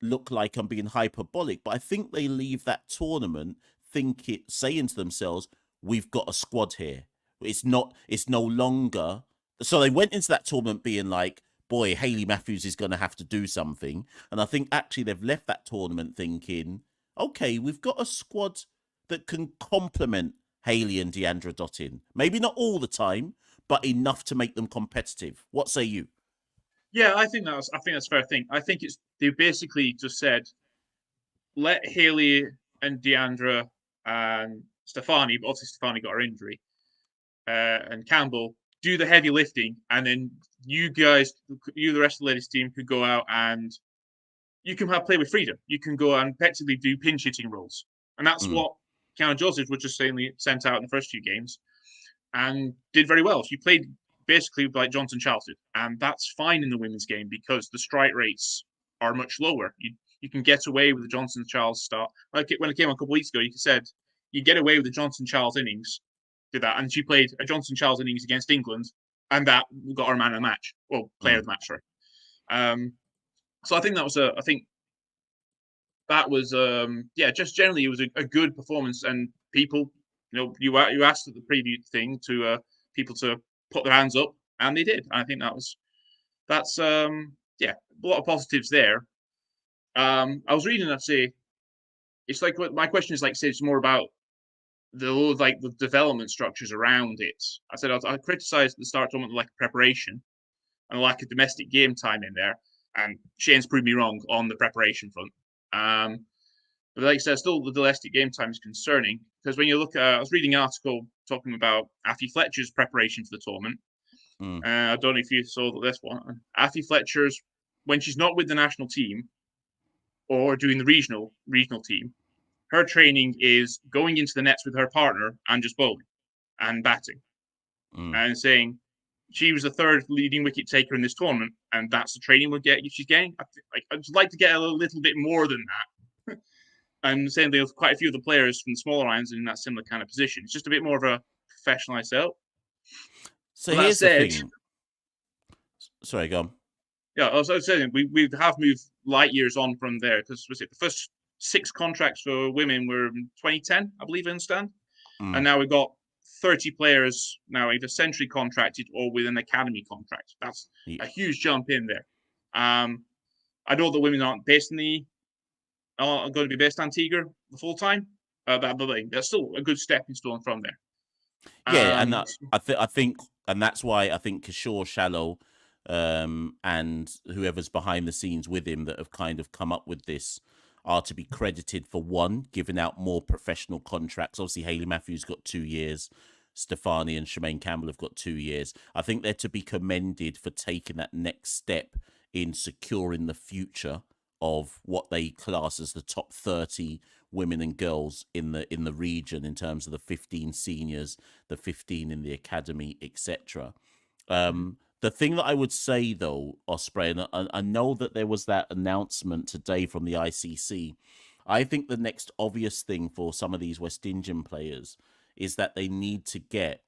look like I'm being hyperbolic, but I think they leave that tournament saying to themselves, we've got a squad here. It's no longer... So they went into that tournament being like, boy, Hayley Matthews is going to have to do something. And I think actually they've left that tournament thinking, okay, we've got a squad that can complement Hayley and Deandra Dottin? Maybe not all the time, but enough to make them competitive. What say you? Yeah, I think that's a fair thing. I think they basically just said, let Hayley and Deandra and Stefani, but obviously Stefani got her injury, and Campbell do the heavy lifting, and then you guys, the rest of the ladies team, could go out and you can play with freedom. You can go and effectively do pinch hitting roles, and that's what Kiana Joseph was just sent out in the first few games, and did very well. She played basically like Johnson Charles did, and that's fine in the women's game because the strike rates are much lower. You can get away with the Johnson Charles start. Like when it came on a couple weeks ago, you said you get away with the Johnson Charles innings. Did that, and she played a Johnson Charles innings against England, and that got her man of the match, well, player of the match, sorry. So I think that was just generally it was a good performance, and people, you asked at the preview thing to people to put their hands up, and they did. I think that's a lot of positives there. I was reading that say it's like my question is like say it's more about the development structures around it. I said I criticised the start tournament lack of preparation and lack of domestic game time in there, and Shane's proved me wrong on the preparation front. But like I said, still the domestic game time is concerning because when you look at, I was reading an article talking about Afi Fletcher's preparation for the tournament. I don't know if you saw this one. Afi Fletcher's, when she's not with the national team or doing the regional team, her training is going into the nets with her partner and just bowling and batting and saying she was the third leading wicket taker in this tournament, and that's the training we'll get she's getting. I'd like to get a little bit more than that. And same thing with quite a few of the players from the smaller irons in that similar kind of position. It's just a bit more of a professionalised setup. So here's the thing. Sorry, go on. Yeah, I was saying we have moved light years on from there because the first 6 contracts for women were in 2010, I believe, I understand. And now we've got 30 players now either century contracted or with an academy contract. That's a huge jump in there. I know the women aren't based in are going to be based in Antigua the full time, but that's still a good stepping stone from there. Yeah, and I think, and that's why I think Kishore Shallow and whoever's behind the scenes with him that have kind of come up with this are to be credited for one, giving out more professional contracts. Obviously, Hayley Matthews got 2 years. Stefani and Shemaine Campbell have got 2 years. I think they're to be commended for taking that next step in securing the future of what they class as the top 30 women and girls in the region in terms of the 15 seniors, the 15 in the academy, etc. The thing that I would say, though, Osprey, and I know that there was that announcement today from the ICC, I think the next obvious thing for some of these West Indian players is that they need to get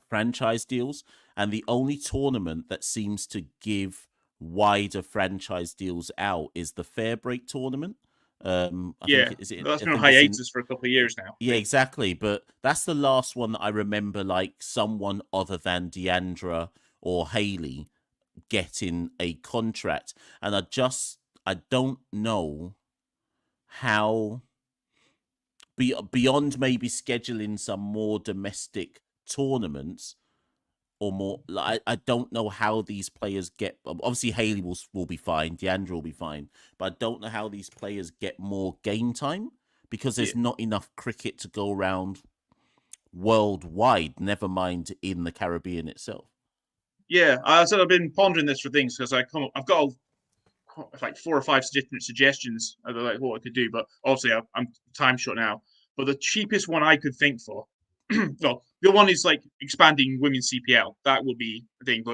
franchise deals, and the only tournament that seems to give wider franchise deals out is the Fair Break tournament. That's been on hiatus for a couple of years now. Yeah, exactly. But that's the last one that I remember, like someone other than Deandra or Hayley getting a contract. And I don't know how, beyond maybe scheduling some more domestic tournaments, or more, I don't know how these players get. Obviously, Hayley will be fine, Deandra will be fine, but I don't know how these players get more game time because there's not enough cricket to go around worldwide. Never mind in the Caribbean itself. Yeah, I've been pondering this for things because I've got like 4 or 5 different suggestions of like what I could do, but obviously I'm time short now. But the cheapest one I could think for. Well, the one is like expanding women's CPL. That would be a thing,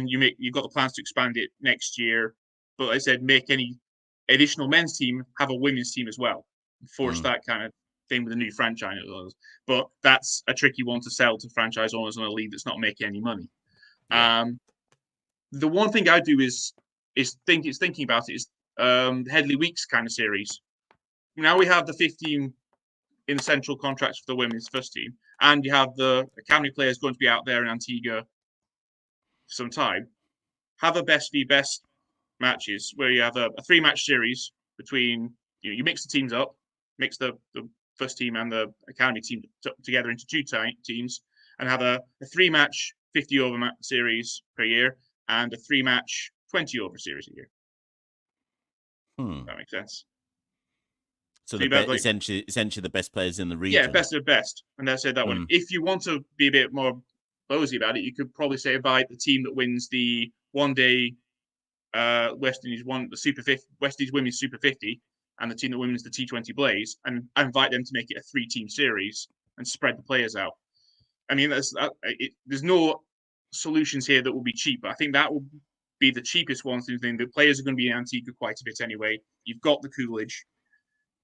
you've got the plans to expand it next year. But like I said, make any additional men's team have a women's team as well. Force that kind of thing with a new franchise. But that's a tricky one to sell to franchise owners on a league that's not making any money. Yeah. The one thing I do is thinking about it is Headley Weeks kind of series. Now we have the 15 in the central contracts for the women's first team, and you have the academy players going to be out there in Antigua for some time. Have a best v best matches where you have a 3-match series between you mix the teams up, mix the first team and the academy team together into two teams and have a 3-match 50-over series per year and a 3-match 20-over series a year. That makes sense. So essentially the best players in the region. Yeah, best of best. And I said that one. If you want to be a bit more ballsy about it, you could probably say invite the team that wins the one-day West Indies Women's Super 50 and the team that wins the T20 Blaze, and invite them to make it a 3-team series and spread the players out. I mean, there's no solutions here that will be cheap. I think that will be the cheapest one. The players are going to be in Antigua quite a bit anyway. You've got the Coolidge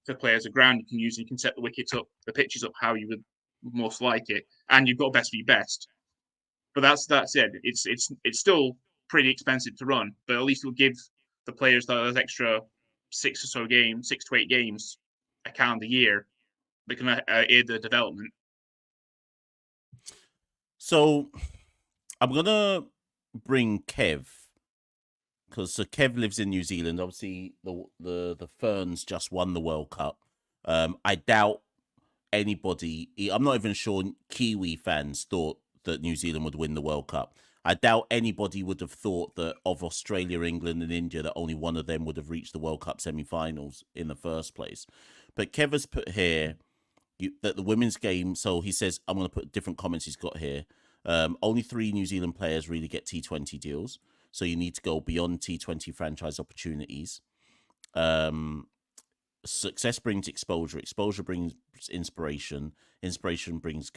to play as a ground you can use, and you can set the wickets up, the pitches up how you would most like it, and you've got best v best. But that said, it's still pretty expensive to run, but at least it'll give the players those extra 6 to 8 games a calendar year that can aid their development. So I'm gonna bring Kev, because Kev lives in New Zealand. Obviously, the Ferns just won the World Cup. I doubt anybody, I'm not even sure Kiwi fans thought that New Zealand would win the World Cup. I doubt anybody would have thought that of Australia, England, and India, that only one of them would have reached the World Cup semi-finals in the first place. But Kev has put here that the women's game, so he says, I'm going to put different comments he's got here. Only 3 New Zealand players really get T20 deals, so you need to go beyond T20 franchise opportunities. Success brings exposure. Exposure brings inspiration. Inspiration brings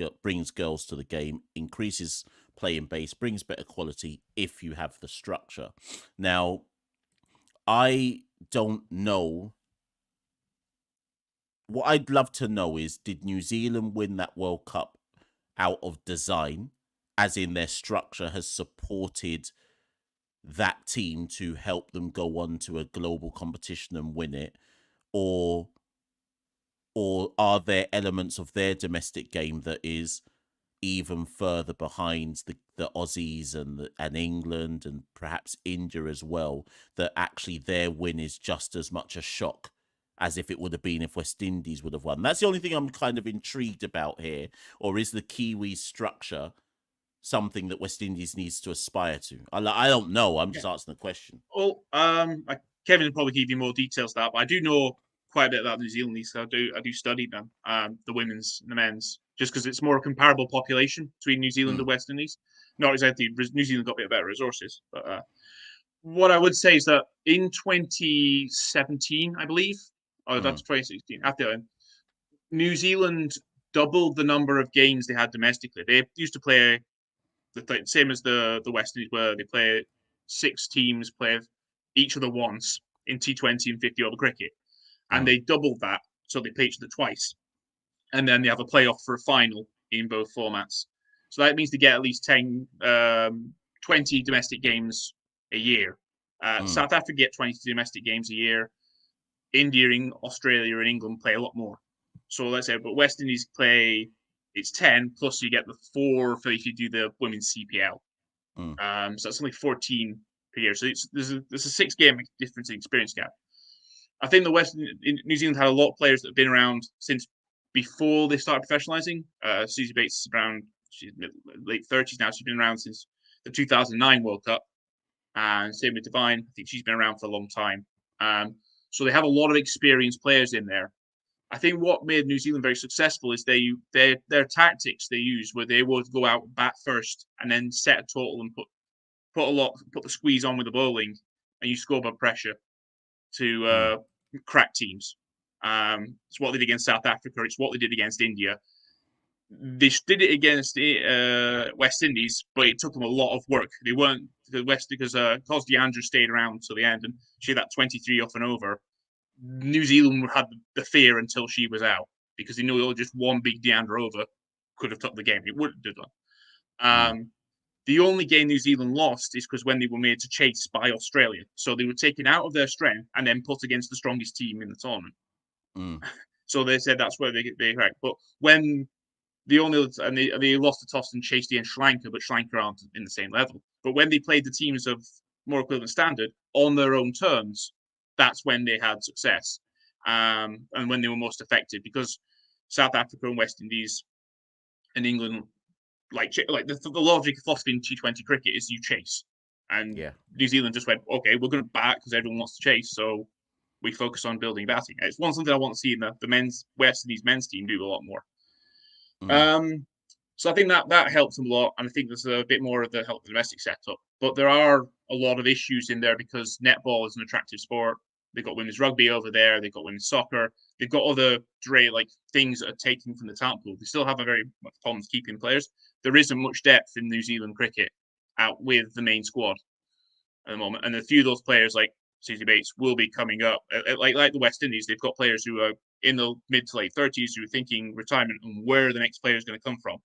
girls to the game. Increases playing base. Brings better quality if you have the structure. Now, I don't know. What I'd love to know is, did New Zealand win that World Cup out of design, as in their structure has supported that team to help them go on to a global competition and win it? Or are there elements of their domestic game that is even further behind the Aussies and England and perhaps India as well, that actually their win is just as much a shock as if it would have been if West Indies would have won? That's the only thing I'm kind of intrigued about here. Or is the Kiwi structure something that West Indies needs to aspire to? I don't know. I'm just asking the question. Well, Kevin will probably give you more details to that, but I do know quite a bit about New Zealand. So I do study them, the women's and the men's, just because it's more a comparable population between New Zealand and West Indies. Not exactly, New Zealand got a bit better resources, but what I would say is that in 2017, I believe, that's 2016, after New Zealand doubled the number of games they had domestically. They used to play the same as the West Indies, where they play 6 teams play each other once in T20 and 50-over cricket. And they doubled that, so they play each other twice. And then they have a playoff for a final in both formats. So that means they get at least 20 domestic games a year. South Africa get 20 domestic games a year. India, Australia, and England play a lot more. So let's say, but West Indies play, it's 10, plus you get the 4 for if you do the women's CPL. So that's only 14 per year. So there's a 6-game difference in experience gap. I think New Zealand had a lot of players that have been around since before they started professionalising. Susie Bates is around, she's late 30s now. She's been around since the 2009 World Cup. And same with Divine. I think she's been around for a long time. So they have a lot of experienced players in there. I think what made New Zealand very successful is their tactics they use, where they would go out bat first and then set a total and put the squeeze on with the bowling, and you score by pressure to crack teams. It's what they did against South Africa. It's what they did against India. They did it against West Indies, but it took them a lot of work. They weren't because Deandra stayed around till the end, and she had that 23 off and over. New Zealand had the fear until she was out, because they knew just one big Deandra over could have took the game. It wouldn't have done. The only game New Zealand lost is because when they were made to chase by Australia. So they were taken out of their strength and then put against the strongest team in the tournament. So they said that's where they cracked. But when they lost the toss and chased in Sri Lanka, but Sri Lanka aren't in the same level. But when they played the teams of more equivalent standard on their own terms, that's when they had success, and when they were most effective. Because South Africa and West Indies and England, like the logic of philosophy in T20 cricket is you chase. And New Zealand just went, okay, we're going to bat because everyone wants to chase, so we focus on building batting. It's something I want to see in the men's West Indies men's team do a lot more. So I think that helps them a lot, and I think there's a bit more of the help the domestic setup. But there are a lot of issues in there because netball is an attractive sport. They've got women's rugby over there. They've got women's soccer. They've got other things that are taken from the talent pool. They still have a very much problems keeping players. There isn't much depth in New Zealand cricket out with the main squad at the moment, and a few of those players like Susie Bates will be coming up. Like the West Indies, they've got players who are in the mid to late 30s who are thinking retirement and where the next player is going to come from.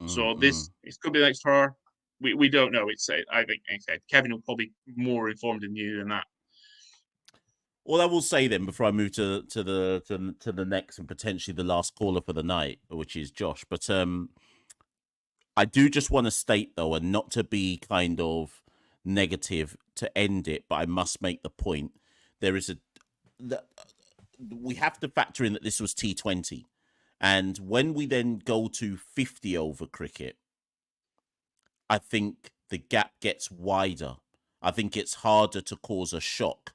So it could be next to her. We don't know. I think Kevin will probably be more informed than you than that. All I will say then, before I move to the next and potentially the last caller for the night, which is Josh, but I do just want to state though, and not to be kind of negative to end it, but I must make the point. We have to factor in that this was T20. And when we then go to 50 over cricket, I think the gap gets wider. I think it's harder to cause a shock.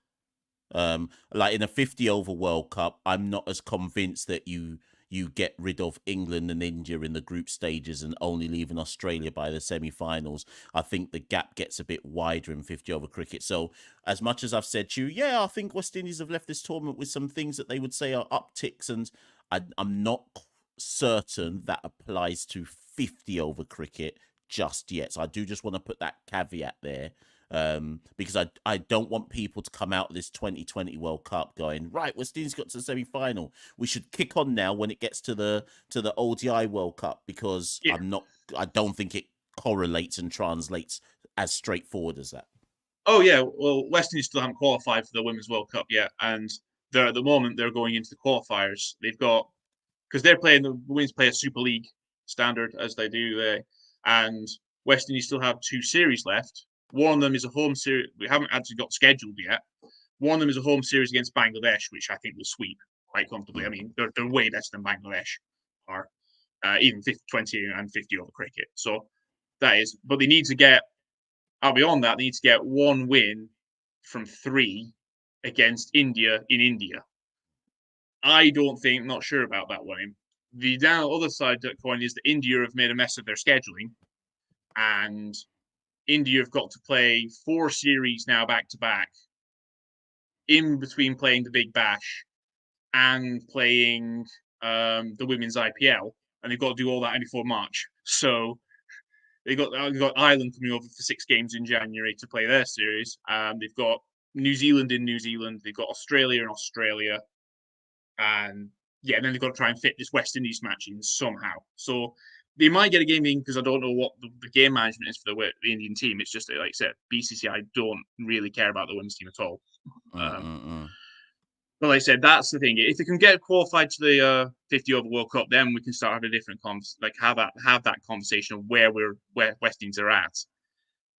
Like in a 50 over World Cup, I'm not as convinced that you get rid of England and India in the group stages and only leaving Australia by the semi-finals. I think the gap gets a bit wider in 50 over cricket. So as much as I've said to you, I think West Indies have left this tournament with some things that they would say are upticks, and I'm not certain that applies to 50 over cricket just yet. So I do just want to put that caveat there. Because I don't want people to come out of this 2020 World Cup going, right, West Indies got to the semi-final. We should kick on now when it gets to the ODI World Cup, because I don't think it correlates and translates as straightforward as that. Oh yeah, well, West Indies still haven't qualified for the Women's World Cup yet, and at the moment they're going into the qualifiers. They've got, because they're playing, the women's play a Super League standard as they do there, and West Indies still have 2 series left. One of them is a home series. We haven't actually got scheduled yet. One of them is a home series against Bangladesh, which I think will sweep quite comfortably. I mean, they're way better than Bangladesh are, even 20 and 50 over cricket. So that is, but they need to get, beyond that, they need to get 1 win from 3 against India in India. I don't think, not sure about that one. The other side of that coin is that India have made a mess of their scheduling, and India have got to play 4 series now back to back, in between playing the Big Bash and playing the Women's IPL, and they've got to do all that before March. So they've got Ireland coming over for 6 games in January to play their series. They've got New Zealand in New Zealand. They've got Australia in Australia, and then they've got to try and fit this West Indies match in somehow. So they might get a game in, because I don't know what the game management is for the Indian team. It's just, like I said, BCCI don't really care about the women's team at all. But like I said, that's the thing. If they can get qualified to the 50 over World Cup, then we can start having a different have that conversation of where West Indies are at.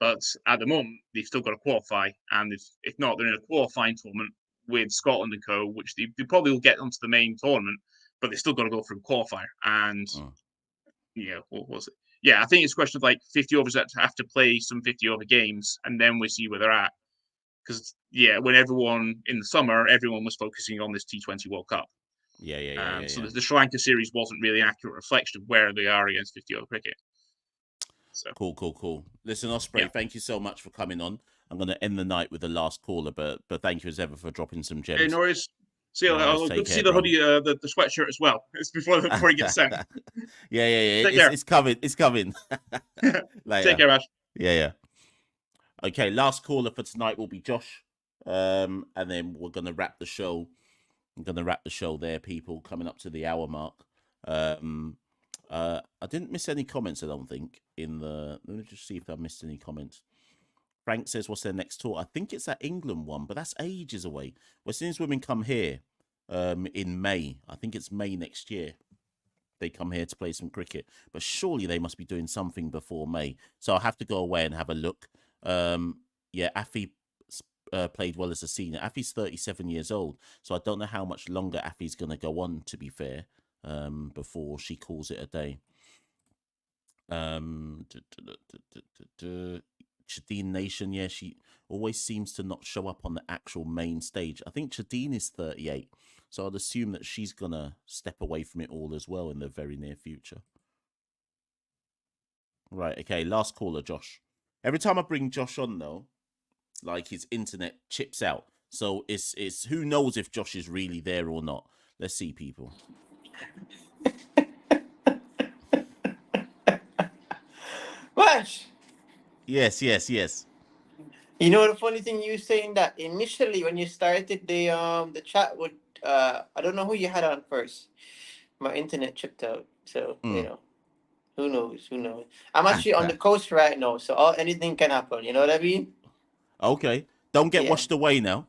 But at the moment, they've still got to qualify, and if not, they're in a qualifying tournament with Scotland and co, which they probably will get onto the main tournament, but they still got to go through qualifier. And what was it? Yeah, I think it's a question of like 50 overs that have to play some 50 over games, and then we see where they're at. Because when everyone in the summer, everyone was focusing on this T20 World Cup. So the Sri Lanka series wasn't really an accurate reflection of where they are against 50 over cricket. So. Cool. Listen, Osprey, thank you so much for coming on. I'm going to end the night with the last caller, but thank you as ever for dropping some gems. Hey, Norris. Good to see the hoodie, the sweatshirt as well. It's before he gets sent. It's coming. It's coming. Take care, Ash. Yeah. Okay, last caller for tonight will be Josh, and then we're gonna wrap the show. I'm gonna wrap the show there, people. Coming up to the hour mark. I didn't miss any comments, I don't think. Let me just see if I missed any comments. Frank says, what's their next tour? I think it's that England one, but that's ages away. West Indies women come here in May. I think it's May next year. They come here to play some cricket. But surely they must be doing something before May. So I'll have to go away and have a look. Afi played well as a senior. Afi's 37 years old. So I don't know how much longer Afi's going to go on, to be fair. before she calls it a day. Chadine Nation, yeah, she always seems to not show up on the actual main stage. I think Chadine is 38, so I'd assume that she's gonna step away from it all as well in the very near future. Right, okay, last caller, Josh. Every time I bring Josh on, though, like, his internet chips out. So it's who knows if Josh is really there or not. Let's see, people. Mash. Yes. You know the funny thing you saying that initially when you started the chat with I don't know who you had on first. My internet chipped out, so you know. Who knows? I'm actually on the coast right now, so anything can happen. You know what I mean? Okay. Don't get washed away now.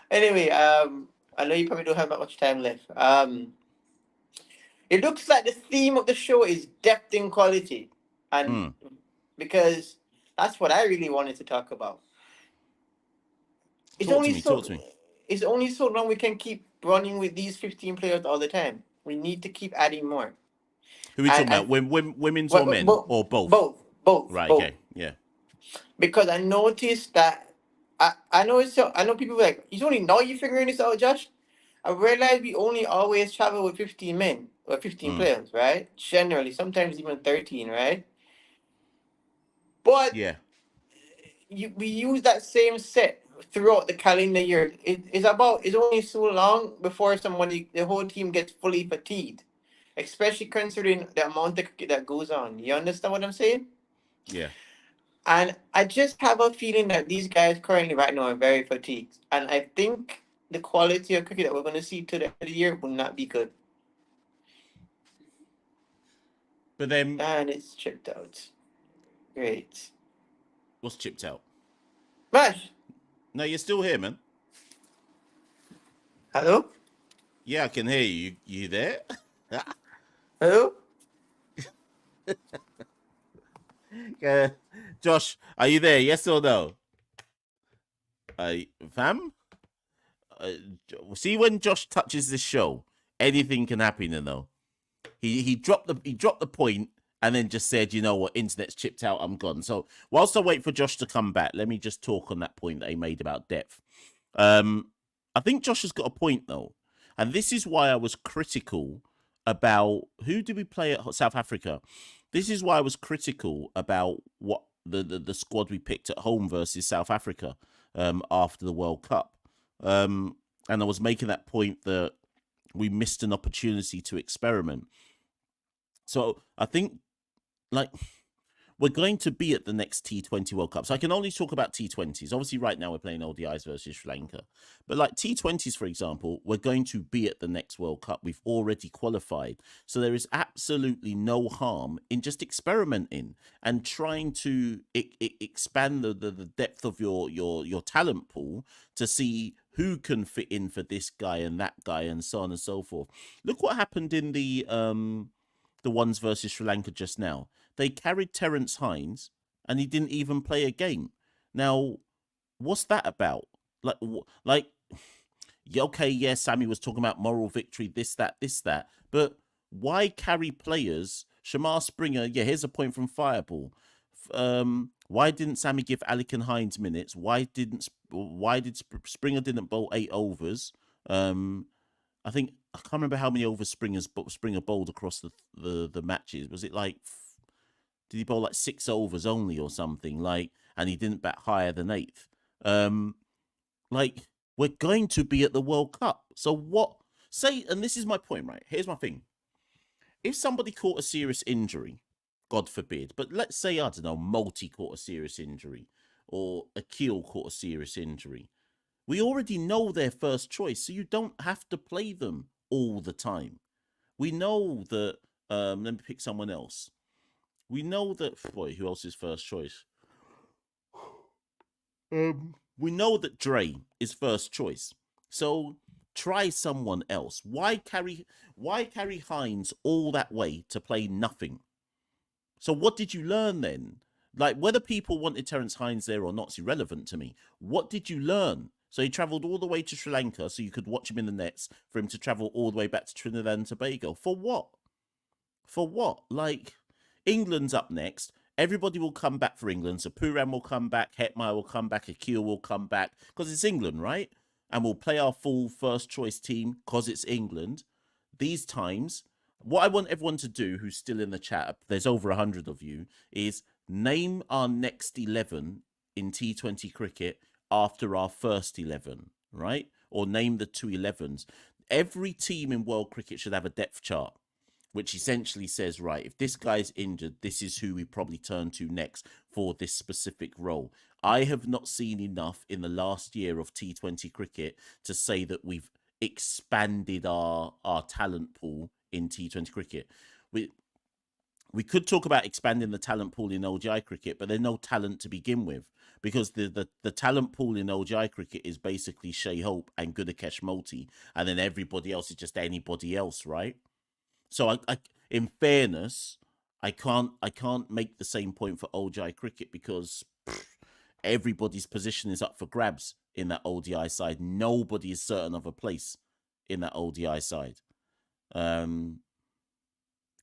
Anyway, I know you probably don't have that much time left. It looks like the theme of the show is depth in quality, and because that's what I really wanted to talk about. Talk to me. It's only so long we can keep running with these 15 players all the time. We need to keep adding more. Who are we talking about? Women's or men? Or both? Both. Right, both. Okay, yeah. Because I noticed that, I know people like, it's only now you're figuring this out, Josh. I realized we only always travel with 15 men or 15 players, right? Generally, sometimes even 13, right? But yeah, we use that same set throughout the calendar year. It's only so long before the whole team gets fully fatigued, especially considering the amount of cricket that goes on. You understand what I'm saying? Yeah. And I just have a feeling that these guys currently right now are very fatigued. And I think the quality of cricket that we're going to see to the end of the year will not be good. But then... And it's chipped out. Great. What's chipped out? Mash! No, you're still here, man. Hello? Yeah, I can hear you. You there? Hello? Josh, are you there? Yes or no? Fam? See, when Josh touches this show, anything can happen, you know. He dropped the point and then just said, you know what, internet's chipped out, I'm gone. So whilst I wait for Josh to come back, let me just talk on that point that he made about depth. I think Josh has got a point, though. And this is why I was critical about... Who did we play at South Africa? This is why I was critical about what the squad we picked at home versus South Africa after the World Cup. And I was making that point that we missed an opportunity to experiment. So I think, like, we're going to be at the next T20 World Cup. So I can only talk about T20s. Obviously, right now we're playing ODIs versus Sri Lanka. But like T20s, for example, we're going to be at the next World Cup. We've already qualified. So there is absolutely no harm in just experimenting and trying to expand the depth of your talent pool to see who can fit in for this guy and that guy and so on and so forth. Look what happened in the ones versus Sri Lanka just now. They carried Terence Hines, and he didn't even play a game. Now, what's that about? Okay, yeah, Sammy was talking about moral victory, this, that. But why carry players? Shamar Springer, yeah, here's a point from Fireball. Why didn't Sammy give Alec and Hines minutes? Why did Springer didn't bowl 8 overs? I can't remember how many overs Springer bowled across the matches. Was it like... Did he bowl like 6 overs only or something? And he didn't bat higher than 8th. We're going to be at the World Cup. So what? And this is my point, right? Here's my thing. If somebody caught a serious injury, God forbid, but let's say, I don't know, Multi caught a serious injury or Akil caught a serious injury, we already know their first choice, so you don't have to play them all the time. We know that, let me pick someone else. We know that, boy, who else is first choice? We know that Dre is first choice. So try someone else. Why carry Hines all that way to play nothing? So what did you learn then? Like, whether people wanted Terence Hines there or not is irrelevant to me. What did you learn? So he travelled all the way to Sri Lanka so you could watch him in the nets, for him to travel all the way back to Trinidad and Tobago. For what? For what? Like, England's up next. Everybody will come back for England. So Puran will come back, Hetmeyer will come back, Akil will come back, because it's England, right? And we'll play our full first choice team because it's England. These times, what I want everyone to do who's still in the chat, there's over 100 of you, is name our next 11 in T20 cricket after our first 11, right? Or name the two 11s. Every team in world cricket should have a depth chart, which essentially says, right, if this guy's injured, this is who we probably turn to next for this specific role. I have not seen enough in the last year of T20 cricket to say that we've expanded our talent pool in T20 cricket. We could talk about expanding the talent pool in ODI cricket, but there's no talent to begin with, because the talent pool in ODI cricket is basically Shea Hope and Gudakesh Moti, and then everybody else is just anybody else, right? So I in fairness, I can't make the same point for ODI cricket, because everybody's position is up for grabs in that ODI side. Nobody is certain of a place in that ODI side.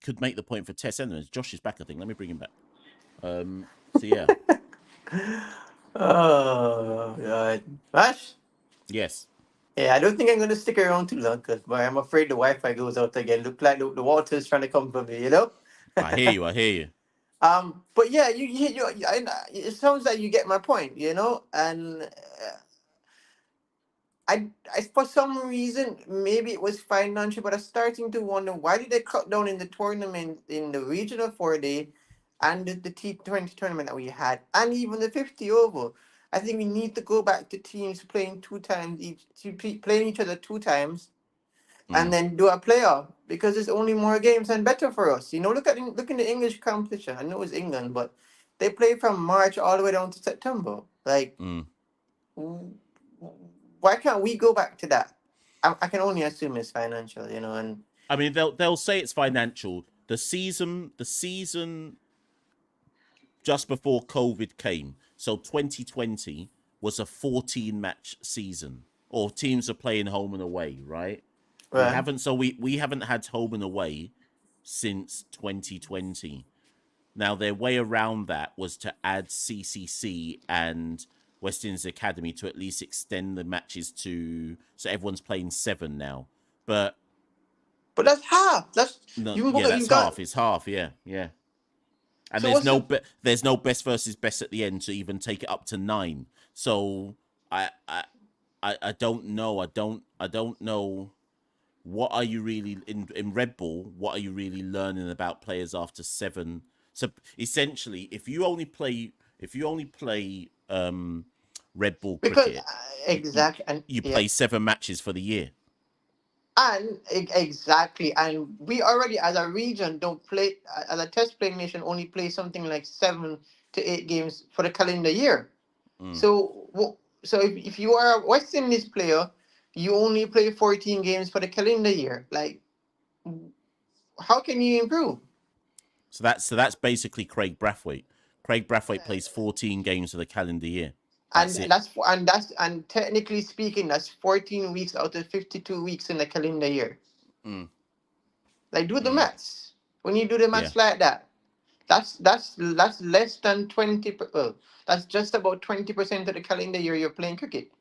Could make the point for Tess. Anyways, Josh is back, I think. Let me bring him back. So yeah. Oh God, Mash. Yes. Yeah, I don't think I'm going to stick around too long, because I'm afraid the Wi-Fi goes out again. Look like the water's trying to come for me, you know. I hear you. I hear you. But yeah, it sounds like you get my point, you know, and I for some reason, maybe it was financial, but I'm starting to wonder, why did they cut down in the tournament, in the regional 4-day and the T20 tournament that we had, and even the 50 over. I think we need to go back to teams playing two times each, playing each other two times, and then do a playoff, because it's only more games and better for us. You know, look in the English competition. I know it's England, but they play from March all the way down to September. Like, why can't we go back to that? I can only assume it's financial, you know. And I mean, they'll say it's financial. The season just before COVID came, so 2020 was a 14-match season, or teams are playing home and away, right? right. We haven't had home and away since 2020. Now, their way around that was to add CCC and West Indies Academy to at least extend the matches so everyone's playing 7 now. But that's half. That's half. It's half. Yeah. And so there's no best versus best at the end to even take it up to 9. So I don't know. I don't know. What are you really in Red Bull? What are you really learning about players after 7? So essentially, if you only play Red Bull cricket, exactly, and you play 7 matches for the year. And exactly, and we already, as a region, don't play, as a test playing nation, only play something like 7 to 8 games for the calendar year. So if you are a West Indies player, you only play 14 games for the calendar year. Like, how can you improve? So that's basically Craig Brathwaite. Craig Brathwaite plays 14 games for the calendar year. And technically speaking, that's 14 weeks out of 52 weeks in the calendar year. Like, do the maths. When you do the maths like that, that's less than 20. Well, that's just about 20% of the calendar year you're playing cricket.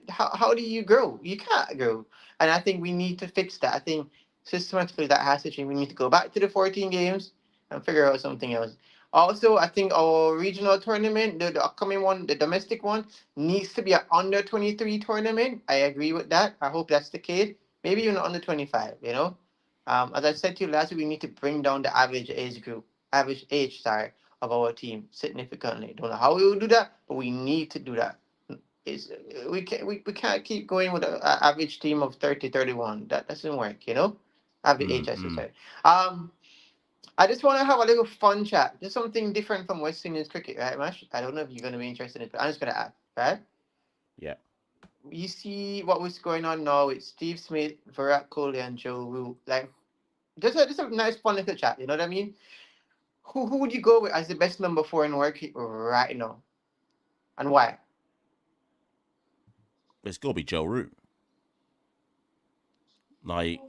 How do you grow? You can't grow. And I think we need to fix that. I think systematically that has to change. We need to go back to the 14 games and figure out something else. Also, I think our regional tournament, the upcoming one, the domestic one, needs to be an under 23 tournament. I agree with that. I hope that's the case. Maybe even under 25, you know. As I said to you last week, we need to bring down the average age, of our team significantly. Don't know how we will do that, but we need to do that. We can't keep going with an average team of 30, 31. That doesn't work, you know. Average age, I should say. I just want to have a little fun chat. Just something different from West Indies cricket, right, Mash? I don't know if you're going to be interested in it, but I'm just going to ask, right? Yeah. You see what was going on now with Steve Smith, Virat Kohli, and Joe Root. Like, just a nice, fun little chat. You know what I mean? Who would you go with as the best number 4 in work right now, and why? It's got to be Joe Root. Like,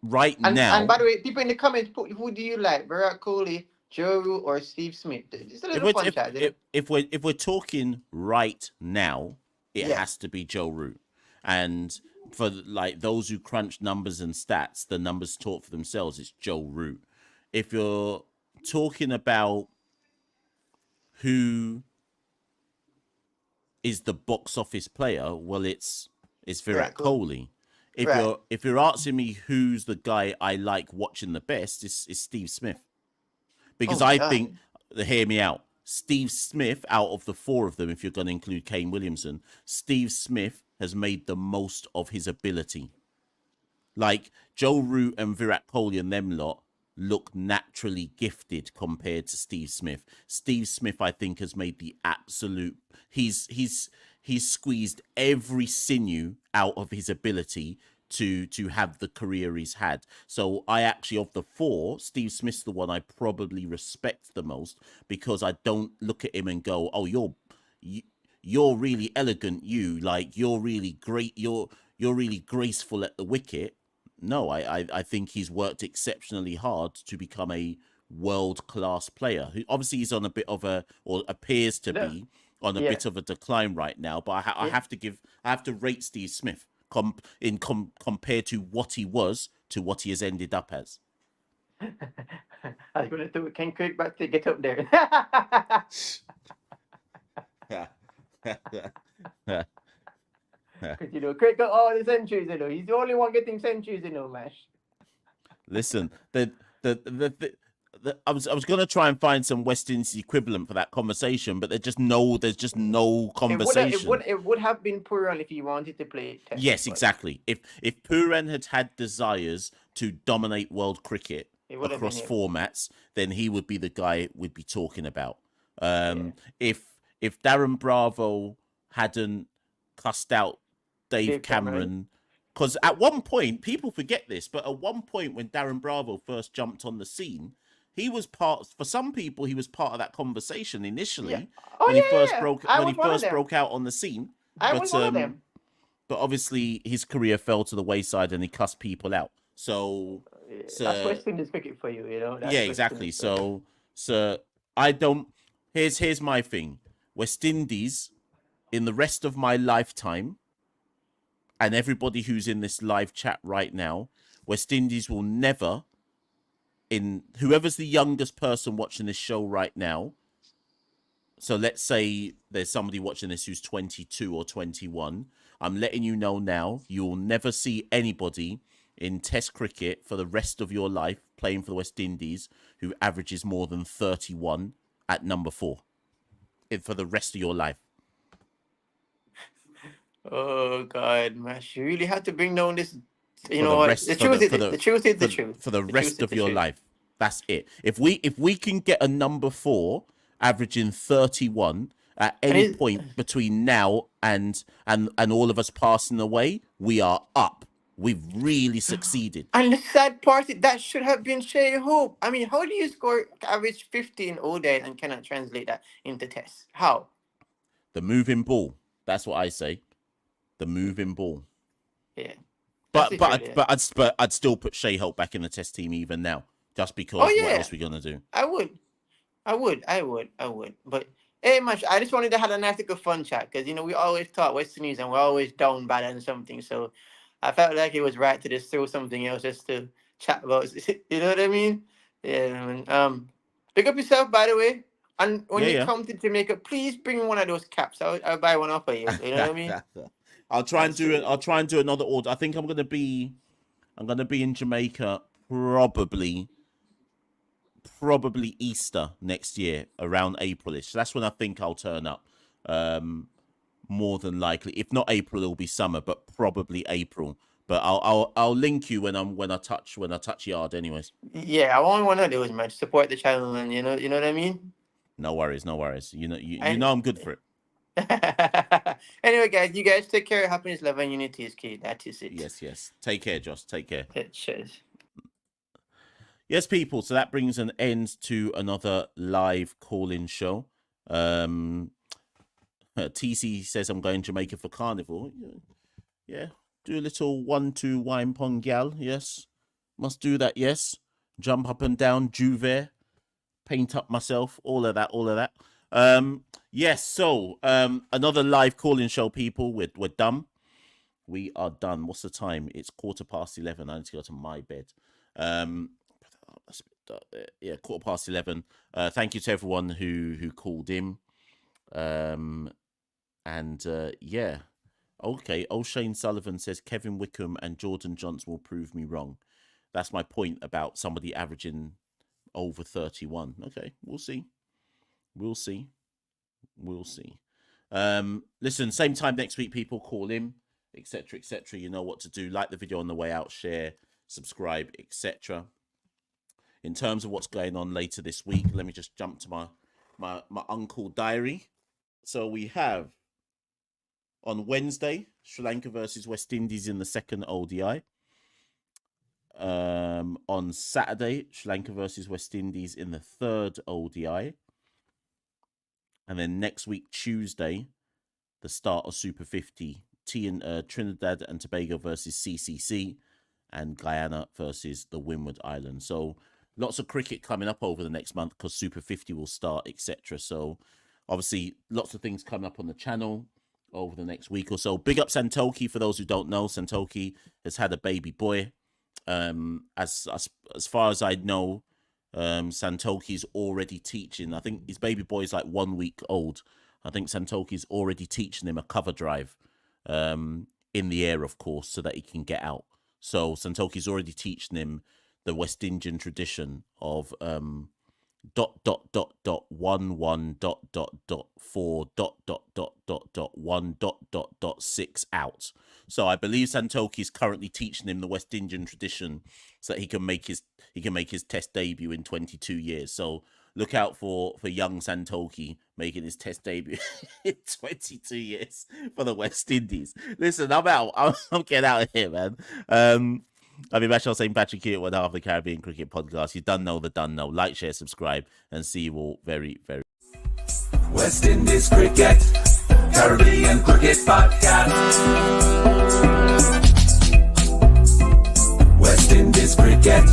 right now. And by the way, people in the comments, put who do you like, Virat Kohli, Joe Root, or Steve Smith? It's a little fun chat. If we're talking right now, it has to be Joe Root. And for like those who crunch numbers and stats, the numbers talk for themselves. It's Joe Root. If you're talking about who is the box office player, well, it's Virat Kohli. If you're asking me who's the guy I like watching the best, it's Steve Smith. Because think, hear me out, Steve Smith, out of the four of them, if you're going to include Kane Williamson, Steve Smith has made the most of his ability. Like, Joe Root and Virat Kohli and them lot look naturally gifted compared to Steve Smith. Steve Smith, I think, has made the absolute... He's squeezed every sinew out of his ability to have the career he's had. So I actually, of the four, Steve Smith's the one I probably respect the most, because I don't look at him and go, oh, you're really elegant, like you're really great, you're really graceful at the wicket. No, I think he's worked exceptionally hard to become a world-class player. Who obviously he's on a bit of or appears to be on a bit of a decline right now. But I have to rate Steve Smith compared to what he was to what he has ended up as. I was going to do it. Can Craig back to get up there? Because Craig got all the centuries. He's the only one getting centuries. Mash. Listen, I was going to try and find some West Indies equivalent for that conversation, but there's just no conversation. It would have been Puran if he wanted to play Test. Yes, exactly. If Puran had desires to dominate world cricket across formats, then he would be the guy we'd be talking about. If Darren Bravo hadn't cussed out Dave Cameron, because at one point, people forget this, but at one point when Darren Bravo first jumped on the scene, he was for some people, he was part of that conversation initially when he first broke out on the scene. But obviously his career fell to the wayside and he cussed people out. So that's West Indies cricket for you, exactly. So I don't. Here's my thing. West Indies, in the rest of my lifetime, and everybody who's in this live chat right now, West Indies will never, whoever's the youngest person watching this show right now, so let's say there's somebody watching this who's 22 or 21, I'm letting you know now, you'll never see anybody in Test cricket for the rest of your life playing for the West Indies who averages more than 31 at number 4 for the rest of your life. Oh God, Mash! You really have to bring down this. The truth is the truth. For the rest of your life, that's it. If we can get a number 4 averaging 31 at any point between now and all of us passing away, we are up. We've really succeeded. And the sad part is that should have been Shea Hope. I mean, how do you score average 50 in ODI and cannot translate that into tests? How? The moving ball. That's what I say. The moving ball. Yeah. But I'd still put Shea Hope back in the Test team even now, just because. What else are we gonna do? I would. But hey, Mash, I just wanted to have a nice little fun chat because we always talk West Indies and we're always down bad on something. So I felt like it was right to just throw something else just to chat about. You know what I mean? Yeah. Pick up yourself, by the way. And when you come to Jamaica, please bring one of those caps. I'll buy one off of you. You know what I mean? I'll try and do another order. I think I'm gonna be in Jamaica probably Easter next year, around Aprilish. That's when I think I'll turn up. More than likely, if not April, it'll be summer, but probably April. But I'll link you when I touch yard, anyways. Yeah, I want to do is man support the channel, and you know what I mean. No worries. You know I'm good for it. Anyway, guys, you guys take care. Happiness, love, and unity is key. That is it. Yes. Take care, Josh. Take care. Cheers. Yes, people. So that brings an end to another live call-in show. TC says I'm going Jamaica for carnival. Yeah, do a little 1-2 wine pong gal. Yes, must do that. Yes, jump up and down, juve, paint up myself, all of that. Yes. So another live calling show, people. We're done. We are done. What's the time? It's 11:15. I need to go to my bed. Yeah, 11:15. Thank you to everyone who called in. Yeah. Okay. O'Shane Sullivan says Kevin Wickham and Jordan Johnson will prove me wrong. That's my point about somebody averaging over 31. Okay, we'll see. Listen, same time next week, people. Call in, etc. You know what to do. Like the video on the way out, share, subscribe, etc. In terms of what's going on later this week, let me just jump to my uncle diary. So we have on Wednesday, Sri Lanka versus West Indies in the second ODI. On Saturday, Sri Lanka versus West Indies in the third ODI. And then next week, Tuesday, the start of Super 50. Trinidad and Tobago versus CCC and Guyana versus the Windward Islands. So lots of cricket coming up over the next month because Super 50 will start, etc. So obviously lots of things coming up on the channel over the next week or so. Big up Santoki. For those who don't know, Santoki has had a baby boy. As far as I know, Santoki's already teaching. I think his baby boy is like 1 week old. I think Santoki's already teaching him a cover drive in the air, of course, so that he can get out. So Santoki's already teaching him the West Indian tradition of ... 1 1 ... 4 ... 1 ... 6 out. So I believe Santoki is currently teaching him the West Indian tradition so that he can make his test debut in 22 years. So look out for young Santoki making his test debut in 22 years for the West Indies. Listen, I'm out. I'm getting out of here, man. I've been Machel saying Patrick here at one half of the Caribbean Cricket Podcast. You done know the done know. Like, share, subscribe, and see you all very, very. West Indies Cricket, Caribbean Cricket Podcast. West Indies Cricket.